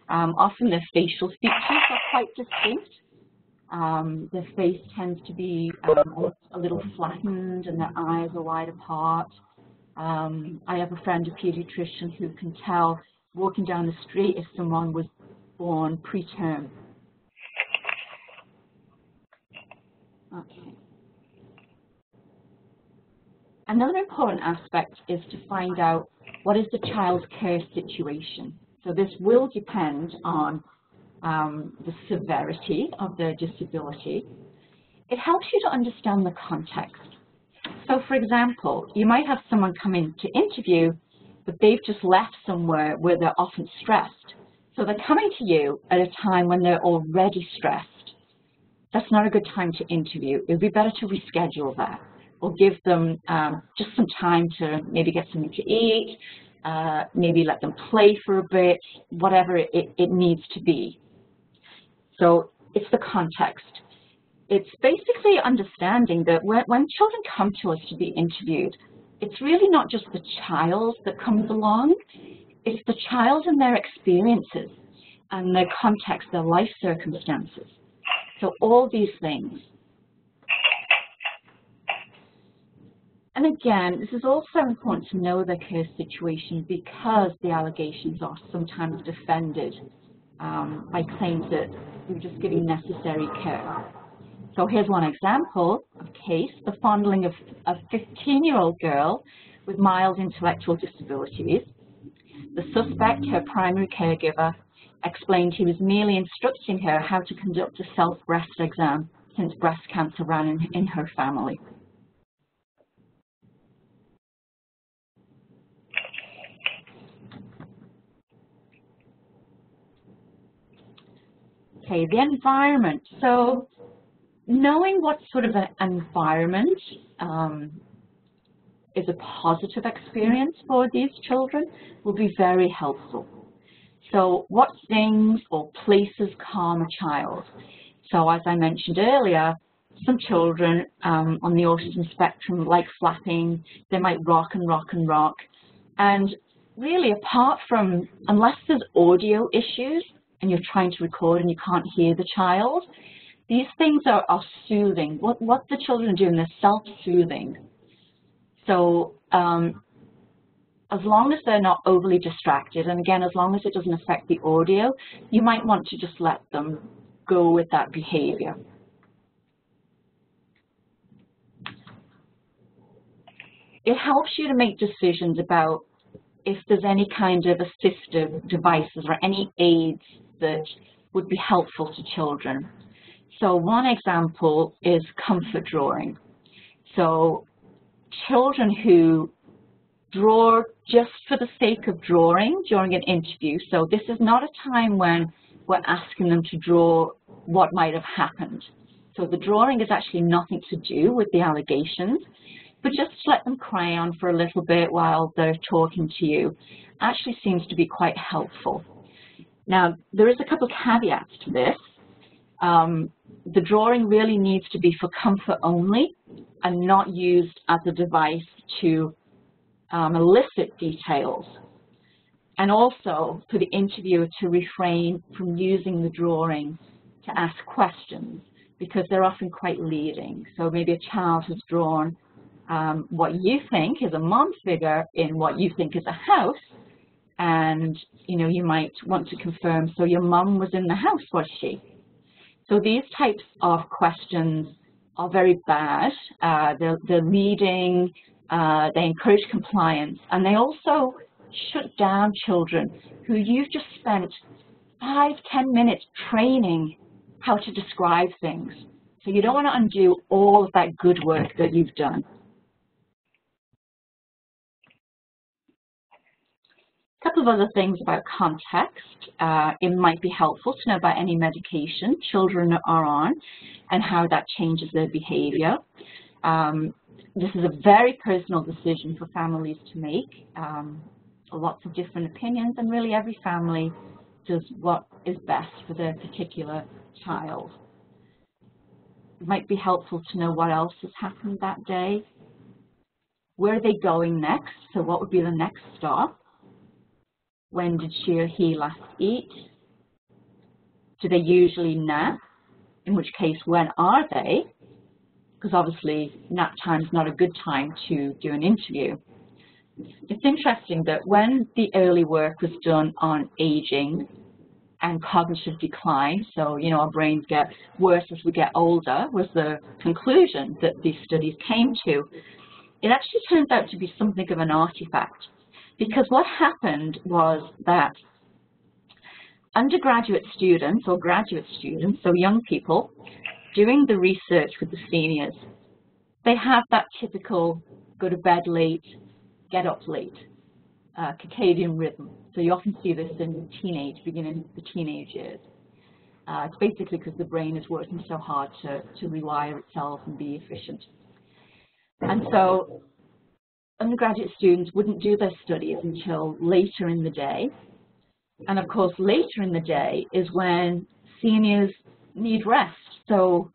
often their facial features are quite distinct. Their face tends to be a little flattened and their eyes are wide apart. I have a friend, a pediatrician, who can tell walking down the street if someone was born preterm. Okay. Another important aspect is to find out what is the child's care situation. So this will depend on the severity of their disability. It helps you to understand the context. So for example, you might have someone come in to interview, but they've just left somewhere where they're often stressed. So they're coming to you at a time when they're already stressed. That's not a good time to interview. It would be better to reschedule that, or give them just some time to maybe get something to eat, maybe let them play for a bit, whatever it needs to be. So it's the context. It's basically understanding that when children come to us to be interviewed, it's really not just the child that comes along, it's the child and their experiences and their context, their life circumstances. So all these things. And again, this is also important to know their care situation because the allegations are sometimes defended by claims that you're just giving necessary care. So here's one example of case, the fondling of a 15-year-old girl with mild intellectual disabilities. The suspect, her primary caregiver, explained he was merely instructing her how to conduct a self-breast exam since breast cancer ran in her family. Okay, the environment. So knowing what sort of an environment is a positive experience for these children will be very helpful. So what things or places calm a child? So as I mentioned earlier, some children on the autism spectrum like flapping, they might rock and rock and rock. And really apart from, unless there's audio issues and you're trying to record and you can't hear the child, these things are soothing. What the children are doing, they're self-soothing. So as long as they're not overly distracted, and again, as long as it doesn't affect the audio, you might want to just let them go with that behavior. it helps you to make decisions about if there's any kind of assistive devices or any aids that would be helpful to children. So one example is comfort drawing. So children who draw just for the sake of drawing during an interview, so this is not a time when we're asking them to draw what might have happened. So the drawing is actually nothing to do with the allegations, but just to let them cry on for a little bit while they're talking to you actually seems to be quite helpful. Now, there is a couple of caveats to this. The drawing really needs to be for comfort only and not used as a device to elicit details. And also for the interviewer to refrain from using the drawing to ask questions, because they're often quite leading. So maybe a child has drawn what you think is a mom figure in what you think is a house, and you might want to confirm, so your mom was in the house, was she? So these types of questions are very bad. They're leading, they encourage compliance, and they also shut down children who you've just spent 5–10 minutes training how to describe things. So you don't want to undo all of that good work that you've done. A couple of other things about context. It might be helpful to know about any medication children are on and how that changes their behavior. This is a very personal decision for families to make. Lots of different opinions, and really every family does what is best for their particular child. It might be helpful to know what else has happened that day. Where are they going next? So what would be the next stop? When did she or he last eat? Do they usually nap? In which case, when are they? Because obviously nap time is not a good time to do an interview. It's interesting that when the early work was done on aging and cognitive decline, so our brains get worse as we get older, was the conclusion that these studies came to. It actually turns out to be something of an artifact, because what happened was that undergraduate students or graduate students, so young people, doing the research with the seniors, they have that typical go to bed late, get up late, circadian rhythm. So you often see this in beginning of the teenage years. It's basically because the brain is working so hard to rewire itself and be efficient. And so undergraduate students wouldn't do their studies until later in the day. And of course, later in the day is when seniors need rest. So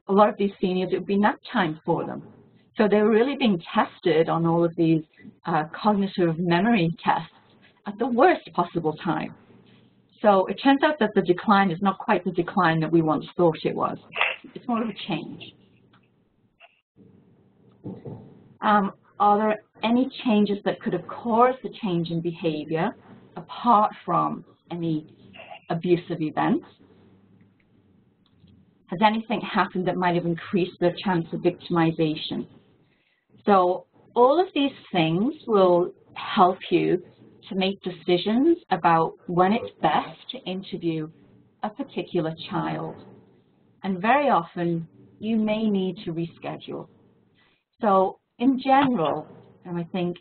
a lot of these seniors, it would be nap time for them. So they're really being tested on all of these cognitive memory tests at the worst possible time. So it turns out that the decline is not quite the decline that we once thought it was. It's more of a change. Are there any changes that could have caused the change in behavior apart from any abusive events? Has anything happened that might have increased their chance of victimization? So all of these things will help you to make decisions about when it's best to interview a particular child. And very often, you may need to reschedule. So in general, and I think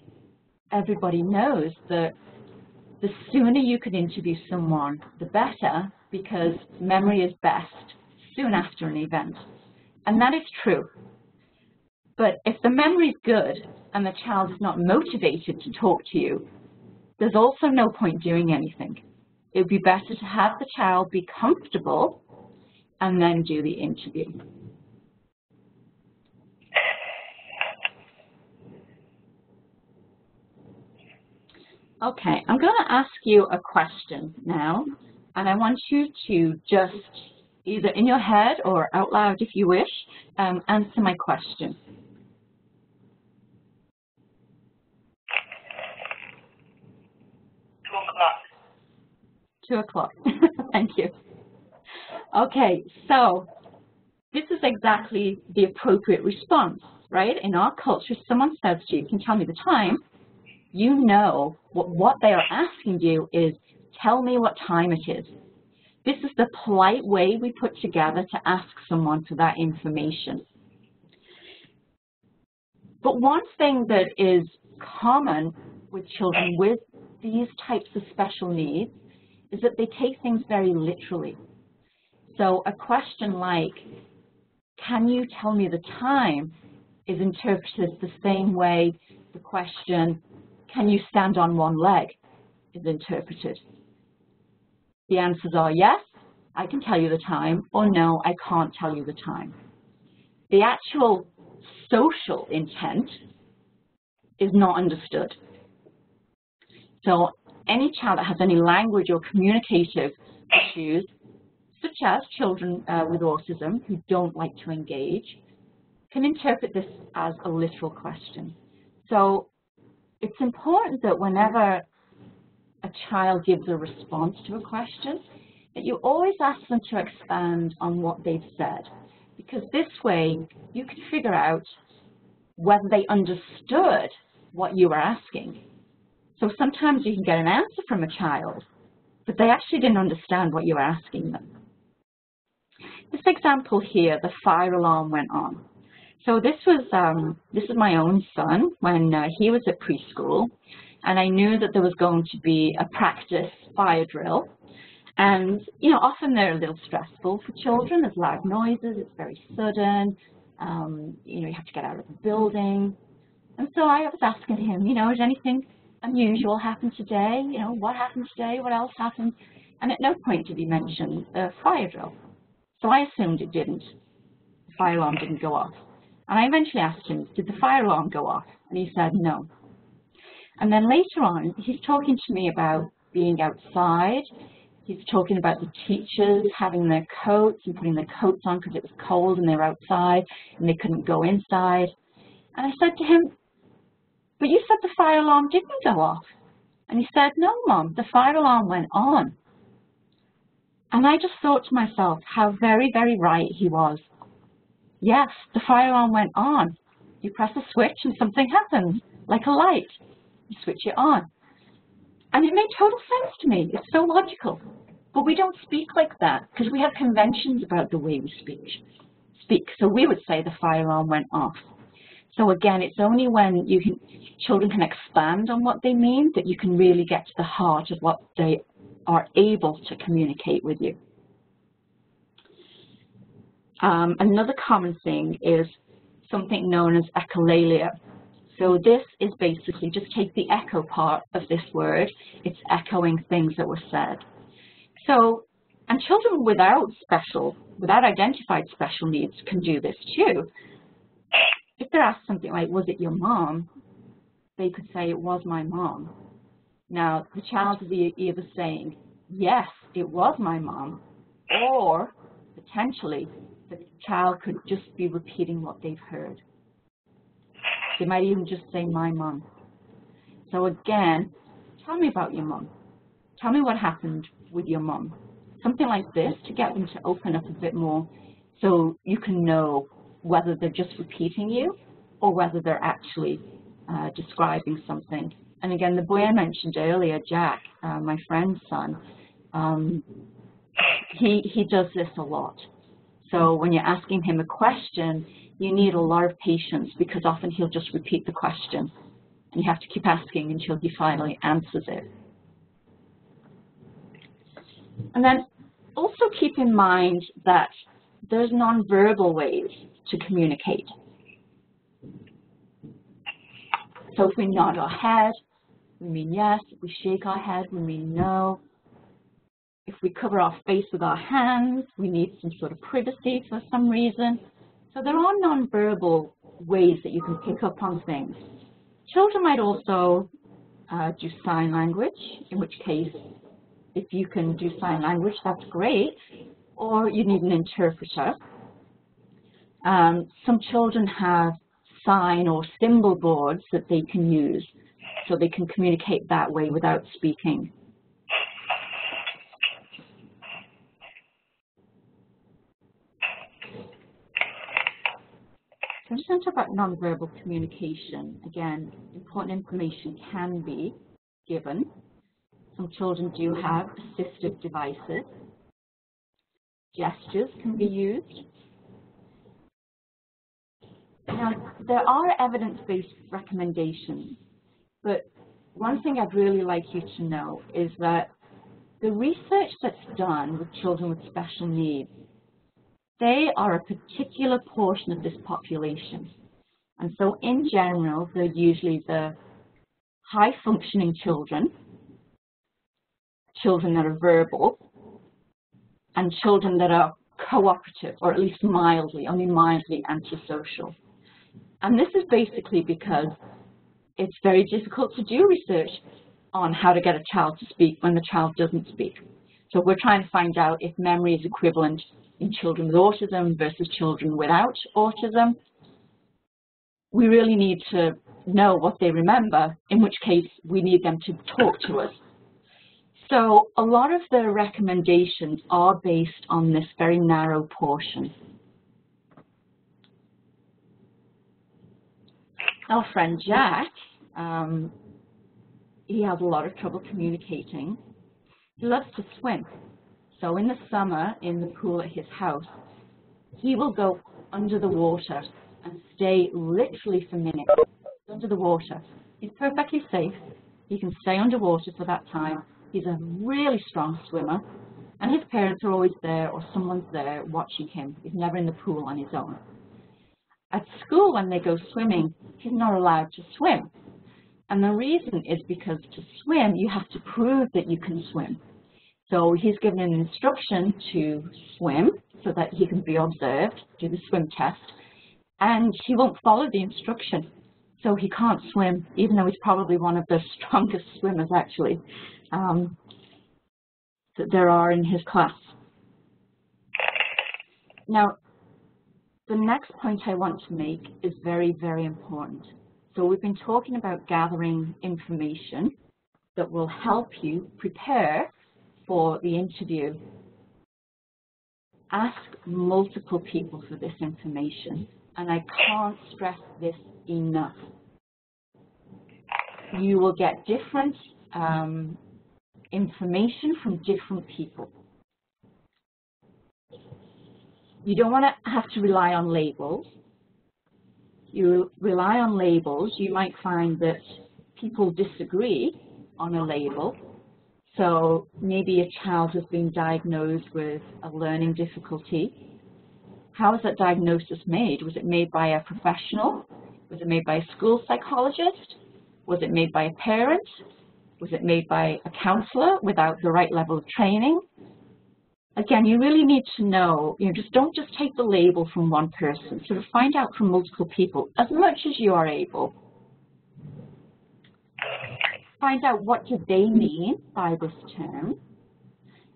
everybody knows that the sooner you can interview someone, the better, because memory is best soon after an event. And that is true. But if the memory is good and the child is not motivated to talk to you, there's also no point doing anything. It would be better to have the child be comfortable and then do the interview. Okay, I'm going to ask you a question now, and I want you to just, either in your head or out loud if you wish, answer my question. 2 o'clock. 2 o'clock. Thank you. Okay, so this is exactly the appropriate response. right? In our culture, if someone says to you, can you tell me the time? You know what they are asking you is, tell me what time it is. This is the polite way we put together to ask someone for that information. But one thing that is common with children with these types of special needs is that they take things very literally. So a question like, can you tell me the time, is interpreted the same way the question, can you stand on one leg, is interpreted. The answers are yes, I can tell you the time, or no, I can't tell you the time. The actual social intent is not understood. So any child that has any language or communicative issues, such as children with autism who don't like to engage, can interpret this as a literal question. So it's important that whenever a child gives a response to a question, that you always ask them to expand on what they've said, because this way you can figure out whether they understood what you were asking. So sometimes you can get an answer from a child, but they actually didn't understand what you were asking them. This example here, the fire alarm went on. So this is my own son when he was at preschool, and I knew that there was going to be a practice fire drill. And, you know, often they're a little stressful for children. There's loud noises, it's very sudden, you know, you have to get out of the building. And so I was asking him, you know, has anything unusual happened today? You know, what happened today? What else happened? And at no point did he mention the fire drill. So I assumed it didn't. The fire alarm didn't go off. And I eventually asked him, did the fire alarm go off? And he said no. And then later on, he's talking to me about being outside. He's talking about the teachers having their coats and putting their coats on because it was cold and they were outside and they couldn't go inside. And I said to him, but you said the fire alarm didn't go off. And he said, no, Mom, the fire alarm went on. And I just thought to myself how very, very right he was. Yes, the fire alarm went on. You press a switch and something happens, like a light. You switch it on. And it made total sense to me. It's so logical. But we don't speak like that because we have conventions about the way we speak. So we would say the fire alarm went off. So again, it's only when children can expand on what they mean that you can really get to the heart of what they are able to communicate with you. Another common thing is something known as echolalia. So this is basically, just take the echo part of this word, it's echoing things that were said. So, and children without identified special needs can do this too. If they're asked something like, was it your mom? They could say, it was my mom. Now, the child is either saying, yes, it was my mom, or potentially the child could just be repeating what they've heard. They might even just say, my mom. So again, tell me about your mom. Tell me what happened with your mom. Something like this to get them to open up a bit more so you can know whether they're just repeating you or whether they're actually describing something. And again, the boy I mentioned earlier, Jack, my friend's son, he does this a lot. So when you're asking him a question, you need a lot of patience because often he'll just repeat the question. And you have to keep asking until he finally answers it. And then also keep in mind that there's nonverbal ways to communicate. So if we nod our head, we mean yes. If we shake our head, we mean no. If we cover our face with our hands, we need some sort of privacy for some reason. So there are nonverbal ways that you can pick up on things. Children might also do sign language, in which case, if you can do sign language, that's great, or you need an interpreter. Some children have sign or symbol boards that they can use, so they can communicate that way without speaking. I'm just going to talk about nonverbal communication. Again, important information can be given. Some children do have assistive devices. Gestures can be used. Now, there are evidence-based recommendations, but one thing I'd really like you to know is that the research that's done with children with special needs, they are a particular portion of this population. And so in general, they're usually the high-functioning children, children that are verbal, and children that are cooperative, or at least mildly, only mildly antisocial. And this is basically because it's very difficult to do research on how to get a child to speak when the child doesn't speak. So we're trying to find out if memory is equivalent in children with autism versus children without autism. We really need to know what they remember, in which case we need them to talk to us. So a lot of the recommendations are based on this very narrow portion. Our friend Jack, he has a lot of trouble communicating. He loves to swim. So in the summer, in the pool at his house, he will go under the water and stay literally for minutes under the water. He's perfectly safe. He can stay underwater for that time. He's a really strong swimmer, and his parents are always there, or someone's there watching him. He's never in the pool on his own. At school, when they go swimming, he's not allowed to swim. And the reason is because to swim, you have to prove that you can swim. So he's given an instruction to swim so that he can be observed, do the swim test, and he won't follow the instruction. So he can't swim, even though he's probably one of the strongest swimmers, actually, that there are in his class. Now, the next point I want to make is very, very important. So we've been talking about gathering information that will help you prepare for the interview. Ask multiple people for this information, and I can't stress this enough. You will get different information from different people. You don't want to have to rely on labels. You rely on labels, you might find that people disagree on a label. So maybe a child has been diagnosed with a learning difficulty. How was that diagnosis made? Was it made by a professional? Was it made by a school psychologist? Was it made by a parent? Was it made by a counselor without the right level of training? Again, you really need to know, don't just take the label from one person. Sort of find out from multiple people as much as you are able. Find out what do they mean by this term.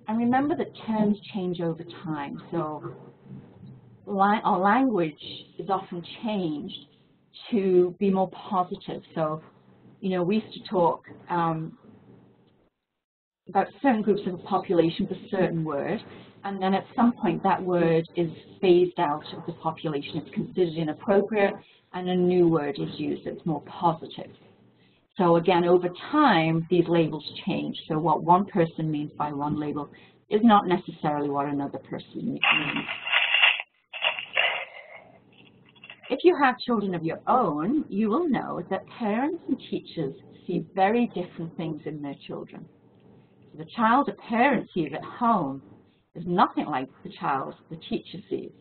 And remember that terms change over time. So our language is often changed to be more positive. So, we used to talk about certain groups of the population with a certain word, and then at some point that word is phased out of the population. It's considered inappropriate, and a new word is used that's more positive. So again, over time, these labels change. So what one person means by one label is not necessarily what another person means. If you have children of your own, you will know that parents and teachers see very different things in their children. The child a parent sees at home is nothing like the child the teacher sees.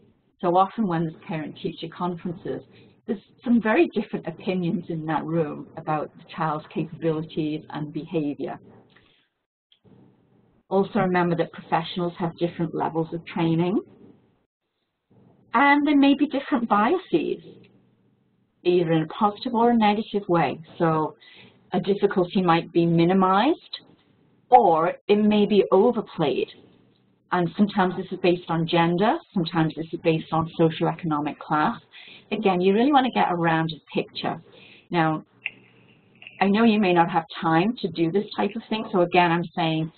So often when there's parent-teacher conferences, there's some very different opinions in that room about the child's capabilities and behavior. Also remember that professionals have different levels of training, and there may be different biases, either in a positive or a negative way. So a difficulty might be minimized, or it may be overplayed. And sometimes this is based on gender, sometimes this is based on socioeconomic class. Again, you really want to get a rounded picture. Now, I know you may not have time to do this type of thing, so again, I'm saying,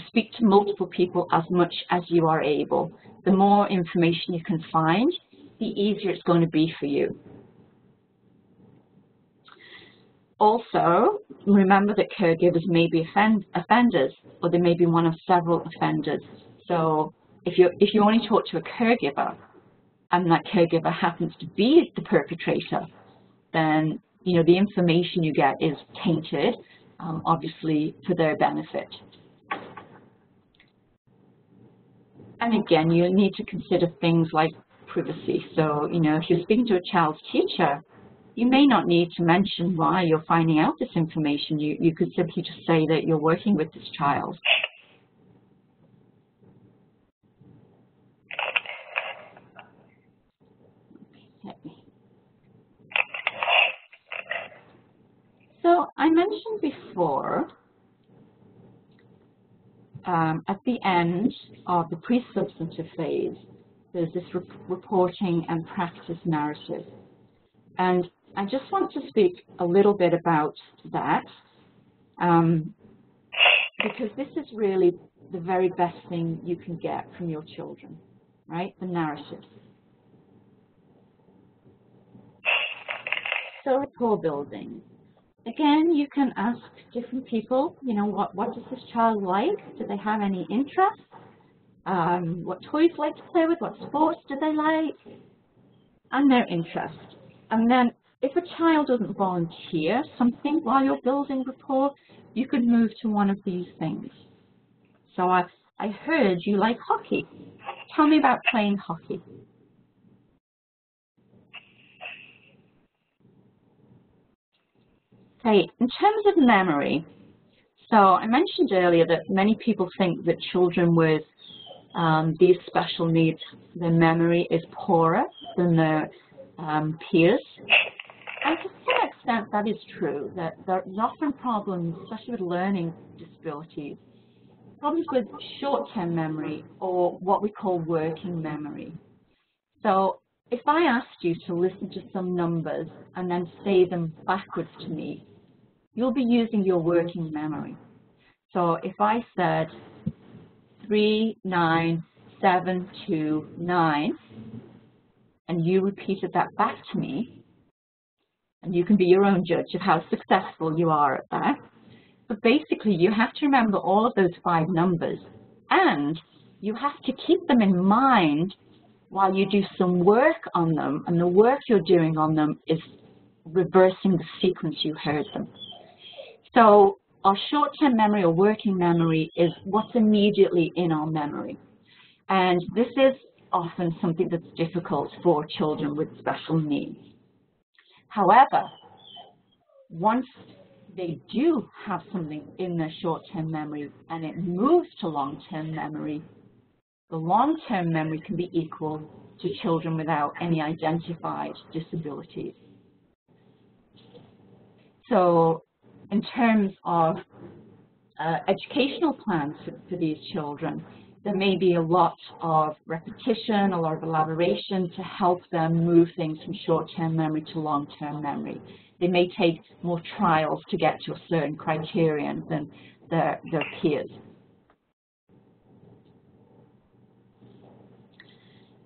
speak to multiple people as much as you are able. The more information you can find, the easier it's going to be for you. Also, remember that caregivers may be offenders, or they may be one of several offenders. So if you only talk to a caregiver, and that caregiver happens to be the perpetrator, then the information you get is tainted, obviously for their benefit. And again, you need to consider things like privacy. So, if you're speaking to a child's teacher, you may not need to mention why you're finding out this information. You could simply just say that you're working with this child. Okay. So I mentioned before, at the end of the pre-substantive phase, there's this reporting and practice narrative. And I just want to speak a little bit about that, because this is really the very best thing you can get from your children, right? The narrative. So rapport building. Again, you can ask different people, what does this child like? Do they have any interests? What toys do they like to play with? What sports do they like? And their interests. And then if a child doesn't volunteer something while you're building rapport, you could move to one of these things. So I heard you like hockey. Tell me about playing hockey. Okay, in terms of memory, so I mentioned earlier that many people think that children with these special needs, their memory is poorer than their peers. And to some extent that is true, that there's often problems, especially with learning disabilities, problems with short-term memory or what we call working memory. So if I asked you to listen to some numbers and then say them backwards to me, you'll be using your working memory. So if I said 39729 and you repeated that back to me, and you can be your own judge of how successful you are at that, but basically you have to remember all of those 5 numbers, and you have to keep them in mind while you do some work on them, and the work you're doing on them is reversing the sequence you heard them. So our short-term memory or working memory is what's immediately in our memory. And this is often something that's difficult for children with special needs. However, once they do have something in their short-term memory and it moves to long-term memory, the long-term memory can be equal to children without any identified disabilities. So in terms of educational plans for these children, there may be a lot of repetition, a lot of elaboration to help them move things from short-term memory to long-term memory. They may take more trials to get to a certain criterion than their peers.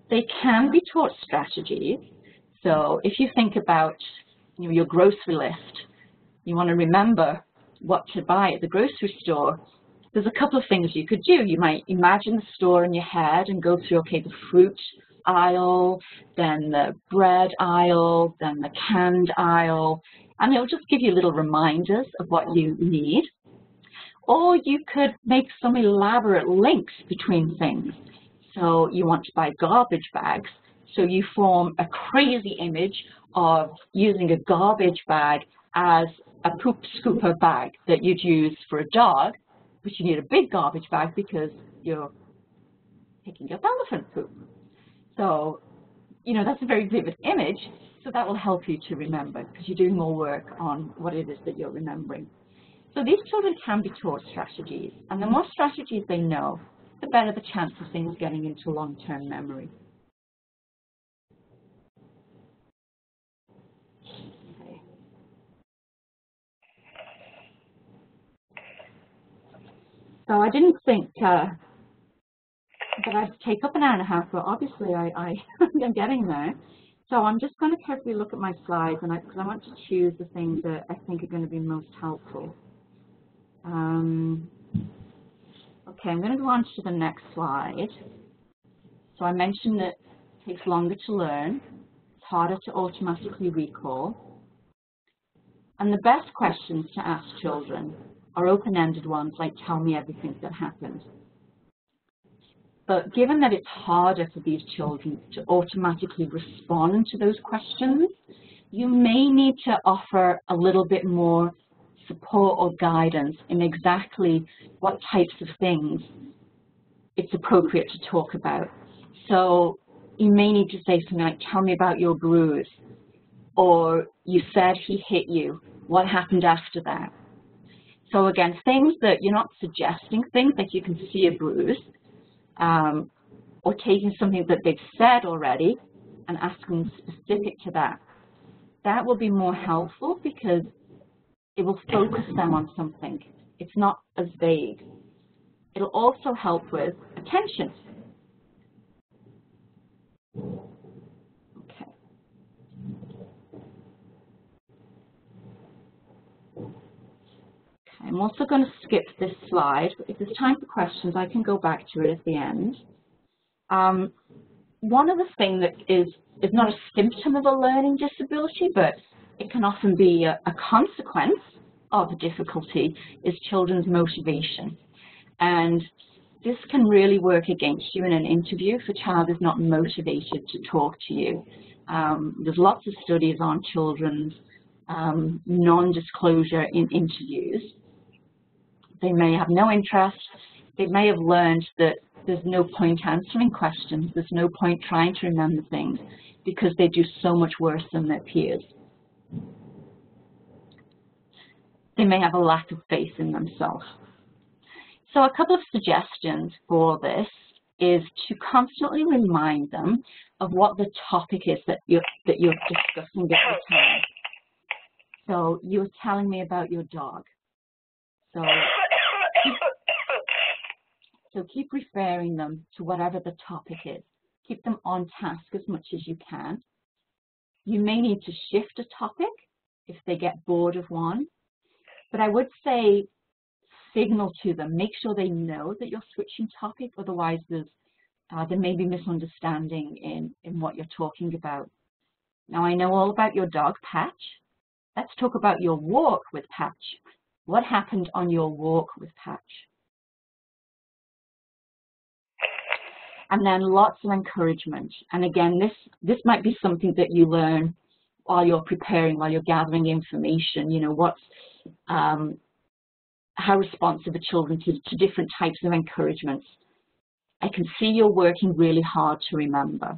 They can be taught strategies. So if you think about your grocery list, you want to remember what to buy at the grocery store, there's a couple of things you could do. You might imagine the store in your head and go through, okay, the fruit aisle, then the bread aisle, then the canned aisle, and it'll just give you little reminders of what you need. Or you could make some elaborate links between things. So you want to buy garbage bags, so you form a crazy image of using a garbage bag as a poop scooper bag that you'd use for a dog, but you need a big garbage bag because you're picking up elephant poop. So, that's a very vivid image, so that will help you to remember because you're doing more work on what it is that you're remembering. So these children can be taught strategies, and the more strategies they know, the better the chance of things getting into long-term memory. Okay. So I didn't think but I'd take up an hour and a half, but obviously I'm getting there. So I'm just going to carefully look at my slides, and because I want to choose the things that I think are going to be most helpful. Okay, I'm going to go on to the next slide. So I mentioned that it takes longer to learn, it's harder to automatically recall, and the best questions to ask children are open-ended ones like, tell me everything that happened. But given that it's harder for these children to automatically respond to those questions, you may need to offer a little bit more support or guidance in exactly what types of things it's appropriate to talk about. So you may need to say something like, tell me about your bruise, or you said he hit you, what happened after that? So again, things that you're not suggesting, things like you can see a bruise, or taking something that they've said already and asking specific to that. That will be more helpful because it will focus them on something. It's not as vague. It'll also help with attention. Okay. I'm also going to skip this slide. If there's time for questions, I can go back to it at the end. One of the things that is not a symptom of a learning disability, but it can often be a consequence of a difficulty, is children's motivation. And this can really work against you in an interview if a child is not motivated to talk to you. There's lots of studies on children's non-disclosure in interviews. They may have no interest. They may have learned that there's no point answering questions. There's no point trying to remember things because they do so much worse than their peers. They may have a lack of faith in themselves. So a couple of suggestions for this is to constantly remind them of what the topic is that you're discussing at the time. So you're telling me about your dog. So keep referring them to whatever the topic is. Keep them on task as much as you can. You may need to shift a topic if they get bored of one. But I would say signal to them. Make sure they know that you're switching topic. Otherwise, there may be misunderstanding in what you're talking about. Now, I know all about your dog, Patch. Let's talk about your walk with Patch. What happened on your walk with Patch? And then lots of encouragement. And again, this might be something that you learn while you're preparing, while you're gathering information. You know, how responsive are children to different types of encouragements. I can see you're working really hard to remember.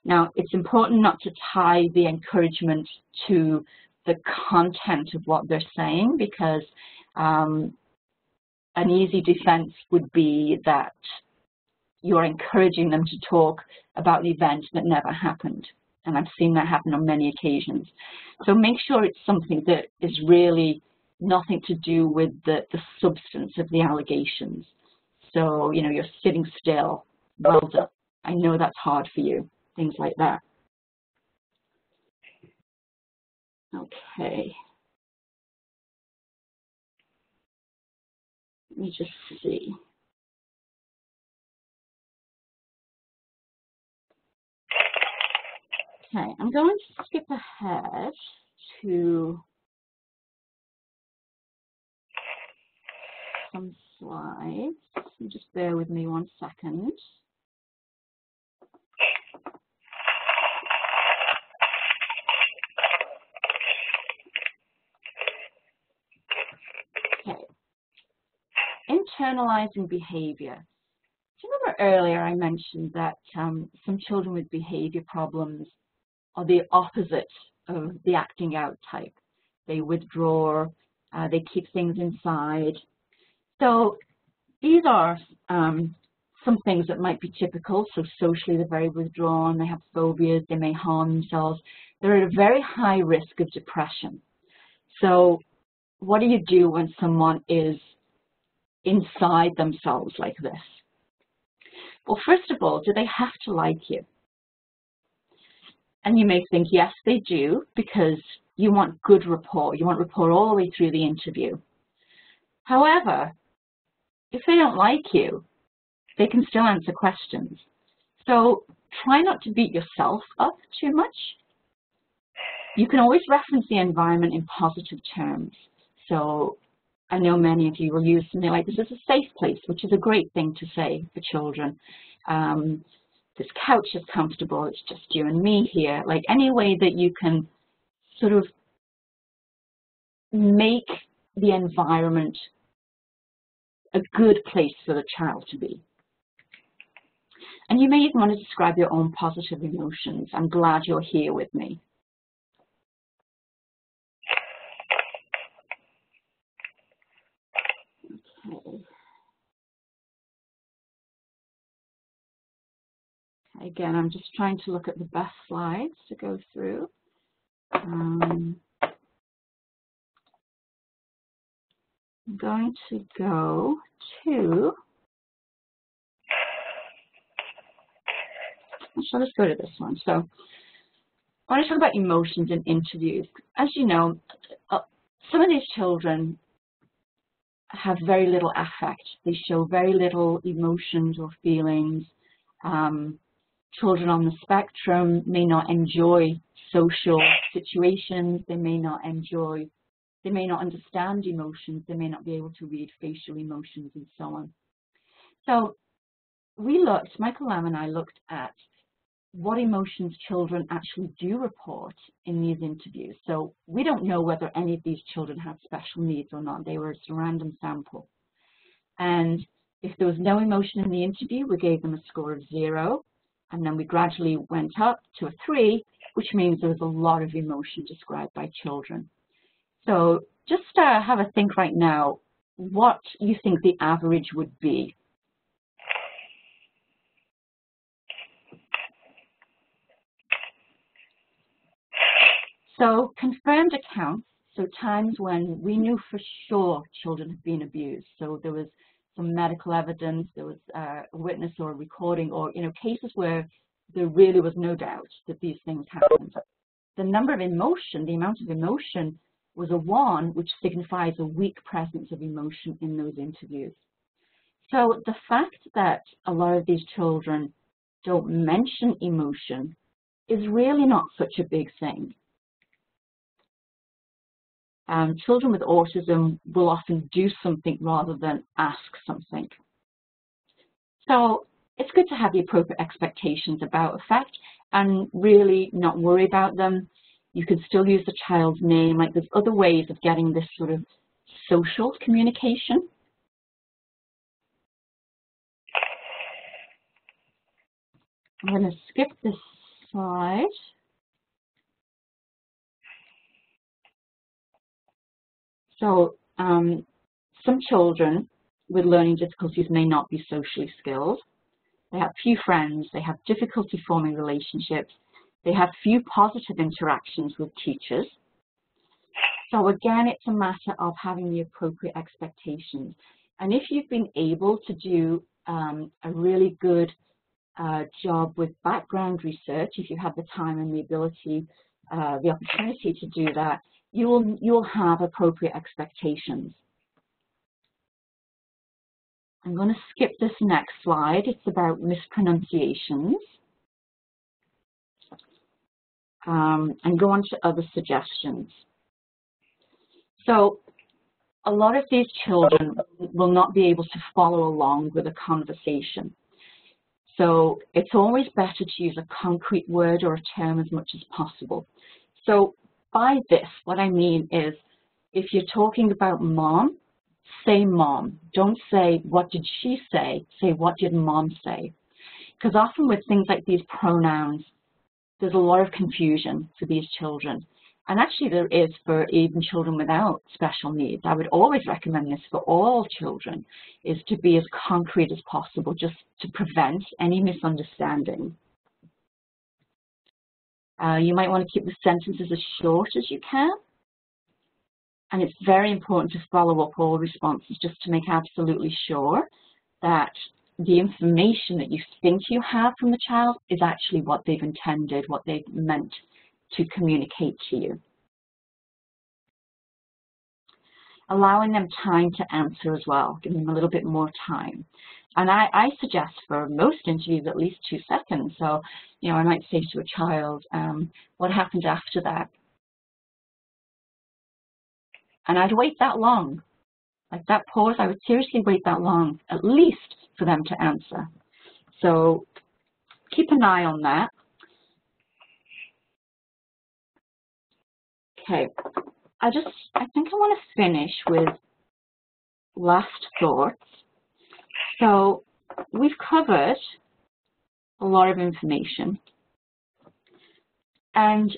Now, it's important not to tie the encouragement to the content of what they're saying, because an easy defense would be that you're encouraging them to talk about the event that never happened. And I've seen that happen on many occasions. So make sure it's something that is really nothing to do with the substance of the allegations. So, you know, you're sitting still, well done. I know that's hard for you, things like that. Okay. Let me just see. Okay, I'm going to skip ahead to some slides. Just bear with me 1 second. Okay. Internalizing behavior. Do you remember earlier I mentioned that some children with behavior problems are the opposite of the acting out type? They withdraw, they keep things inside. So these are some things that might be typical. So socially, they're very withdrawn, they have phobias, they may harm themselves. They're at a very high risk of depression. So what do you do when someone is inside themselves like this? Well, first of all, do they have to like you? And you may think, yes, they do, because you want good rapport. You want rapport all the way through the interview. However, if they don't like you, they can still answer questions. So try not to beat yourself up too much. You can always reference the environment in positive terms. So I know many of you will use something like, this is a safe place, which is a great thing to say for children. This couch is comfortable, it's just you and me here. Like any way that you can sort of make the environment a good place for the child to be. And you may even want to describe your own positive emotions. I'm glad you're here with me. Okay. Again, I'm just trying to look at the best slides to go through. I'm going to go to, let's go to this one. So I want to talk about emotions in interviews. As you know, some of these children have very little affect. They show very little emotions or feelings. Children on the spectrum may not enjoy social situations. They may not understand emotions. They may not be able to read facial emotions and so on. So Michael Lamb and I looked at what emotions children actually do report in these interviews. So we don't know whether any of these children have special needs or not. They were a random sample. And if there was no emotion in the interview, we gave them a score of 0. And then we gradually went up to a 3, which means there was a lot of emotion described by children. So just have a think right now what you think the average would be. So confirmed accounts, so times when we knew for sure children had been abused. So there was some medical evidence, there was a witness or a recording, or cases where there really was no doubt that these things happened. The number of emotion, the amount of emotion, was a 1, which signifies a weak presence of emotion in those interviews. So the fact that a lot of these children don't mention emotion is really not such a big thing. Children with autism will often do something rather than ask something. So it's good to have the appropriate expectations about affect and really not worry about them. You can still use the child's name. Like there's other ways of getting this sort of social communication. I'm going to skip this slide. So some children with learning difficulties may not be socially skilled. They have few friends. They have difficulty forming relationships. They have few positive interactions with teachers. So again, it's a matter of having the appropriate expectations. And if you've been able to do a really good job with background research, if you have the time and the ability, the opportunity to do that, you'll have appropriate expectations. I'm going to skip this next slide. It's about mispronunciations. And go on to other suggestions. So a lot of these children will not be able to follow along with a conversation. So it's always better to use a concrete word or a term as much as possible. So by this, what I mean is, if you're talking about mom, say mom. Don't say, what did she say? Say, what did mom say? Because often with things like these pronouns, there's a lot of confusion for these children. And actually there is for even children without special needs. I would always recommend this for all children, is to be as concrete as possible, just to prevent any misunderstanding. You might want to keep the sentences as short as you can. And it's very important to follow up all responses just to make absolutely sure that the information that you think you have from the child is actually what they've intended, what they've meant to communicate to you. Allowing them time to answer as well, giving them a little bit more time. And I suggest for most interviews at least 2 seconds. So, you know, I might say to a child, what happened after that? And I'd wait that long. Like that pause, I would seriously wait that long, at least for them to answer. So keep an eye on that. Okay, I think I want to finish with last thoughts. So we've covered a lot of information. And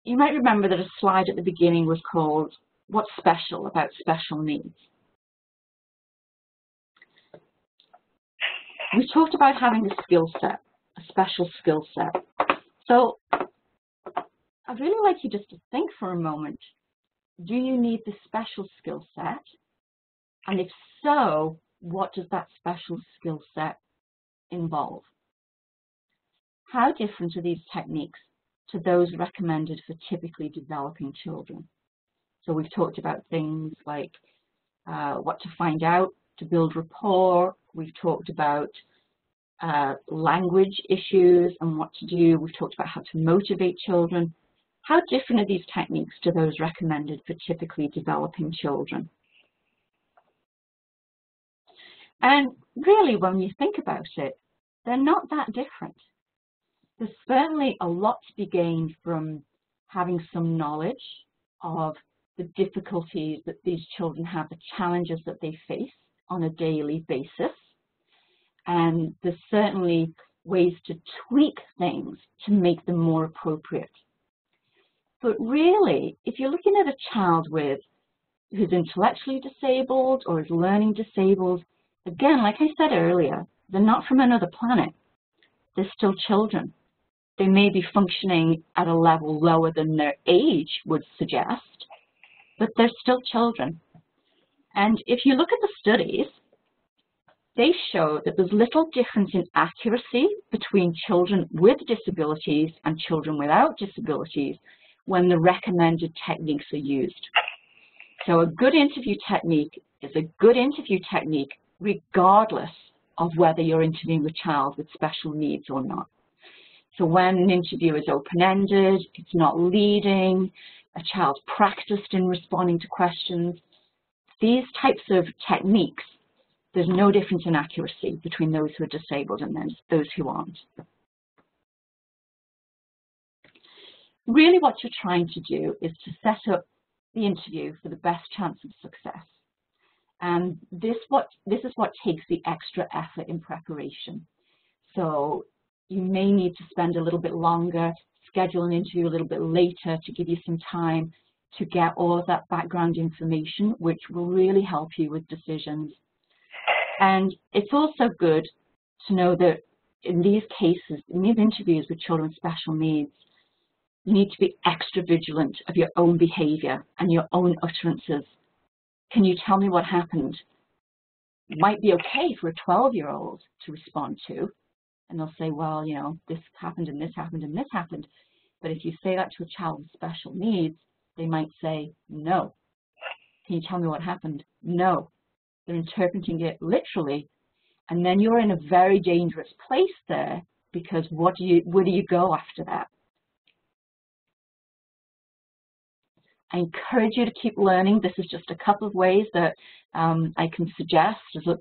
you might remember that a slide at the beginning was called "What's Special About Special Needs?" We talked about having a skill set, a special skill set. So I'd really like you just to think for a moment, do you need this special skill set? And if so, what does that special skill set involve? How different are these techniques to those recommended for typically developing children? So we've talked about things like what to find out to build rapport. We've talked about language issues and what to do. We've talked about how to motivate children. How different are these techniques to those recommended for typically developing children? And really, when you think about it, they're not that different. There's certainly a lot to be gained from having some knowledge of the difficulties that these children have, the challenges that they face on a daily basis. And there's certainly ways to tweak things to make them more appropriate. But really, if you're looking at a child who's intellectually disabled or is learning disabled, again, like I said earlier, they're not from another planet. They're still children. They may be functioning at a level lower than their age would suggest, but they're still children. And if you look at the studies, they show that there's little difference in accuracy between children with disabilities and children without disabilities when the recommended techniques are used. So a good interview technique is a good interview technique regardless of whether you're interviewing a child with special needs or not. So when an interview is open-ended, it's not leading, a child's practiced in responding to questions, these types of techniques, there's no difference in accuracy between those who are disabled and those who aren't. Really what you're trying to do is to set up the interview for the best chance of success. And this is what takes the extra effort in preparation. So you may need to spend a little bit longer, schedule an interview a little bit later to give you some time to get all of that background information, which will really help you with decisions. And it's also good to know that in these cases, in these interviews with children with special needs, you need to be extra vigilant of your own behavior and your own utterances. Can you tell me what happened? It might be okay for a 12-year-old to respond to, and they'll say, well, you know, this happened and this happened and this happened. But if you say that to a child with special needs, they might say, no. Can you tell me what happened? No. They're interpreting it literally. And then you're in a very dangerous place there, because where do you go after that? I encourage you to keep learning. This is just a couple of ways that I can suggest. There's a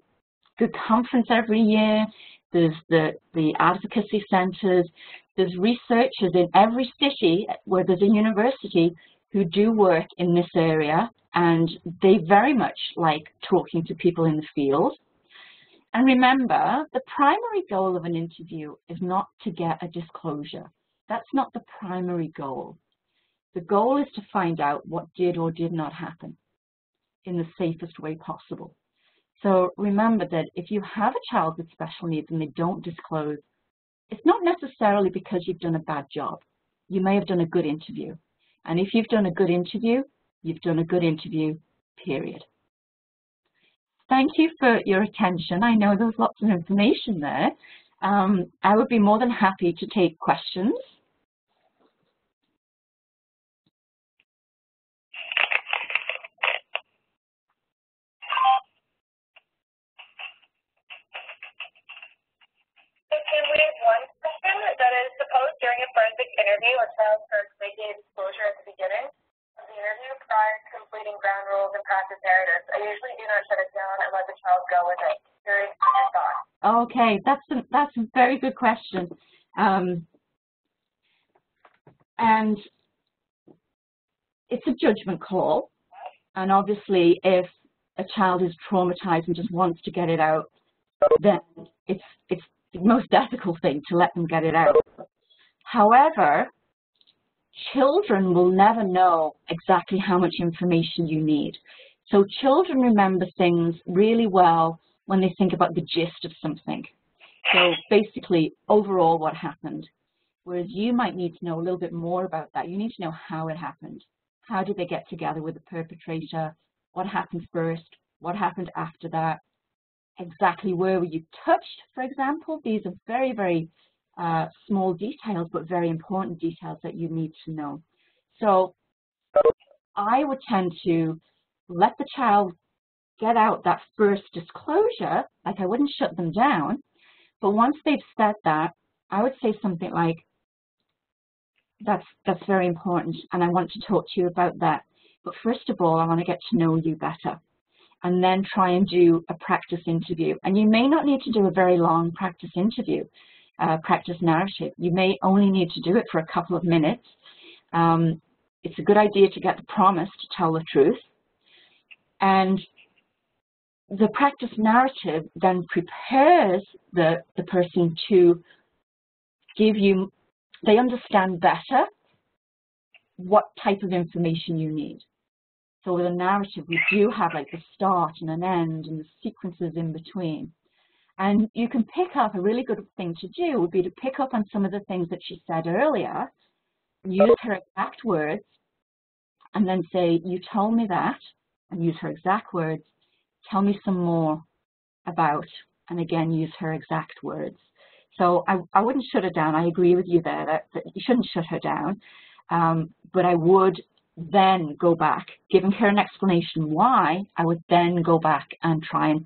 good conference every year. There's the advocacy centers. There's researchers in every city where there's a university who do work in this area, and they very much like talking to people in the field. And remember, the primary goal of an interview is not to get a disclosure. That's not the primary goal. The goal is to find out what did or did not happen in the safest way possible. So remember that if you have a child with special needs and they don't disclose, it's not necessarily because you've done a bad job. You may have done a good interview. And if you've done a good interview, you've done a good interview, period. thank you for your attention. I know there was lots of information there. I would be more than happy to take questions. Kim, we have one question that is, suppose during a forensic interview, a child starts making a disclosure at the beginning of the interview prior to completing ground rules and practice narratives. I usually do not shut it down and let the child go with it. Curious on your thoughts. Okay, that's a very good question. And it's a judgment call. And obviously, if a child is traumatized and just wants to get it out, then it's the most ethical thing to let them get it out. However, children will never know exactly how much information you need. So children remember things really well when they think about the gist of something. So basically, overall, what happened. Whereas you might need to know a little bit more about that. You need to know how it happened. How did they get together with the perpetrator? What happened first? What happened after that? Exactly where were you touched, for example? These are very, very small details, but very important details that you need to know. So I would tend to let the child get out that first disclosure, like I wouldn't shut them down, but once they've said that, I would say something like, that's very important, and I want to talk to you about that. But first of all, I want to get to know you better. And then try and do a practice interview. And you may not need to do a very long practice interview, practice narrative. You may only need to do it for a couple of minutes. It's a good idea to get the promise to tell the truth. And the practice narrative then prepares the person to give you, they understand better what type of information you need. So with a narrative, we do have like the start and an end and the sequences in between. And you can pick up, a really good thing to do would be to pick up on some of the things that she said earlier, use her exact words, and then say, you told me that, and use her exact words, tell me some more about, and again, use her exact words. So I wouldn't shut her down. I agree with you there that you shouldn't shut her down, but I would then go back, giving her an explanation why, I would then go back and try and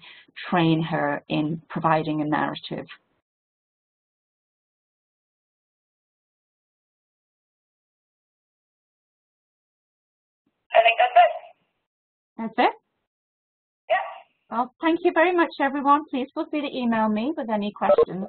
train her in providing a narrative. I think that's it. That's it? Yeah. Well, thank you very much, everyone. Please feel free to email me with any questions.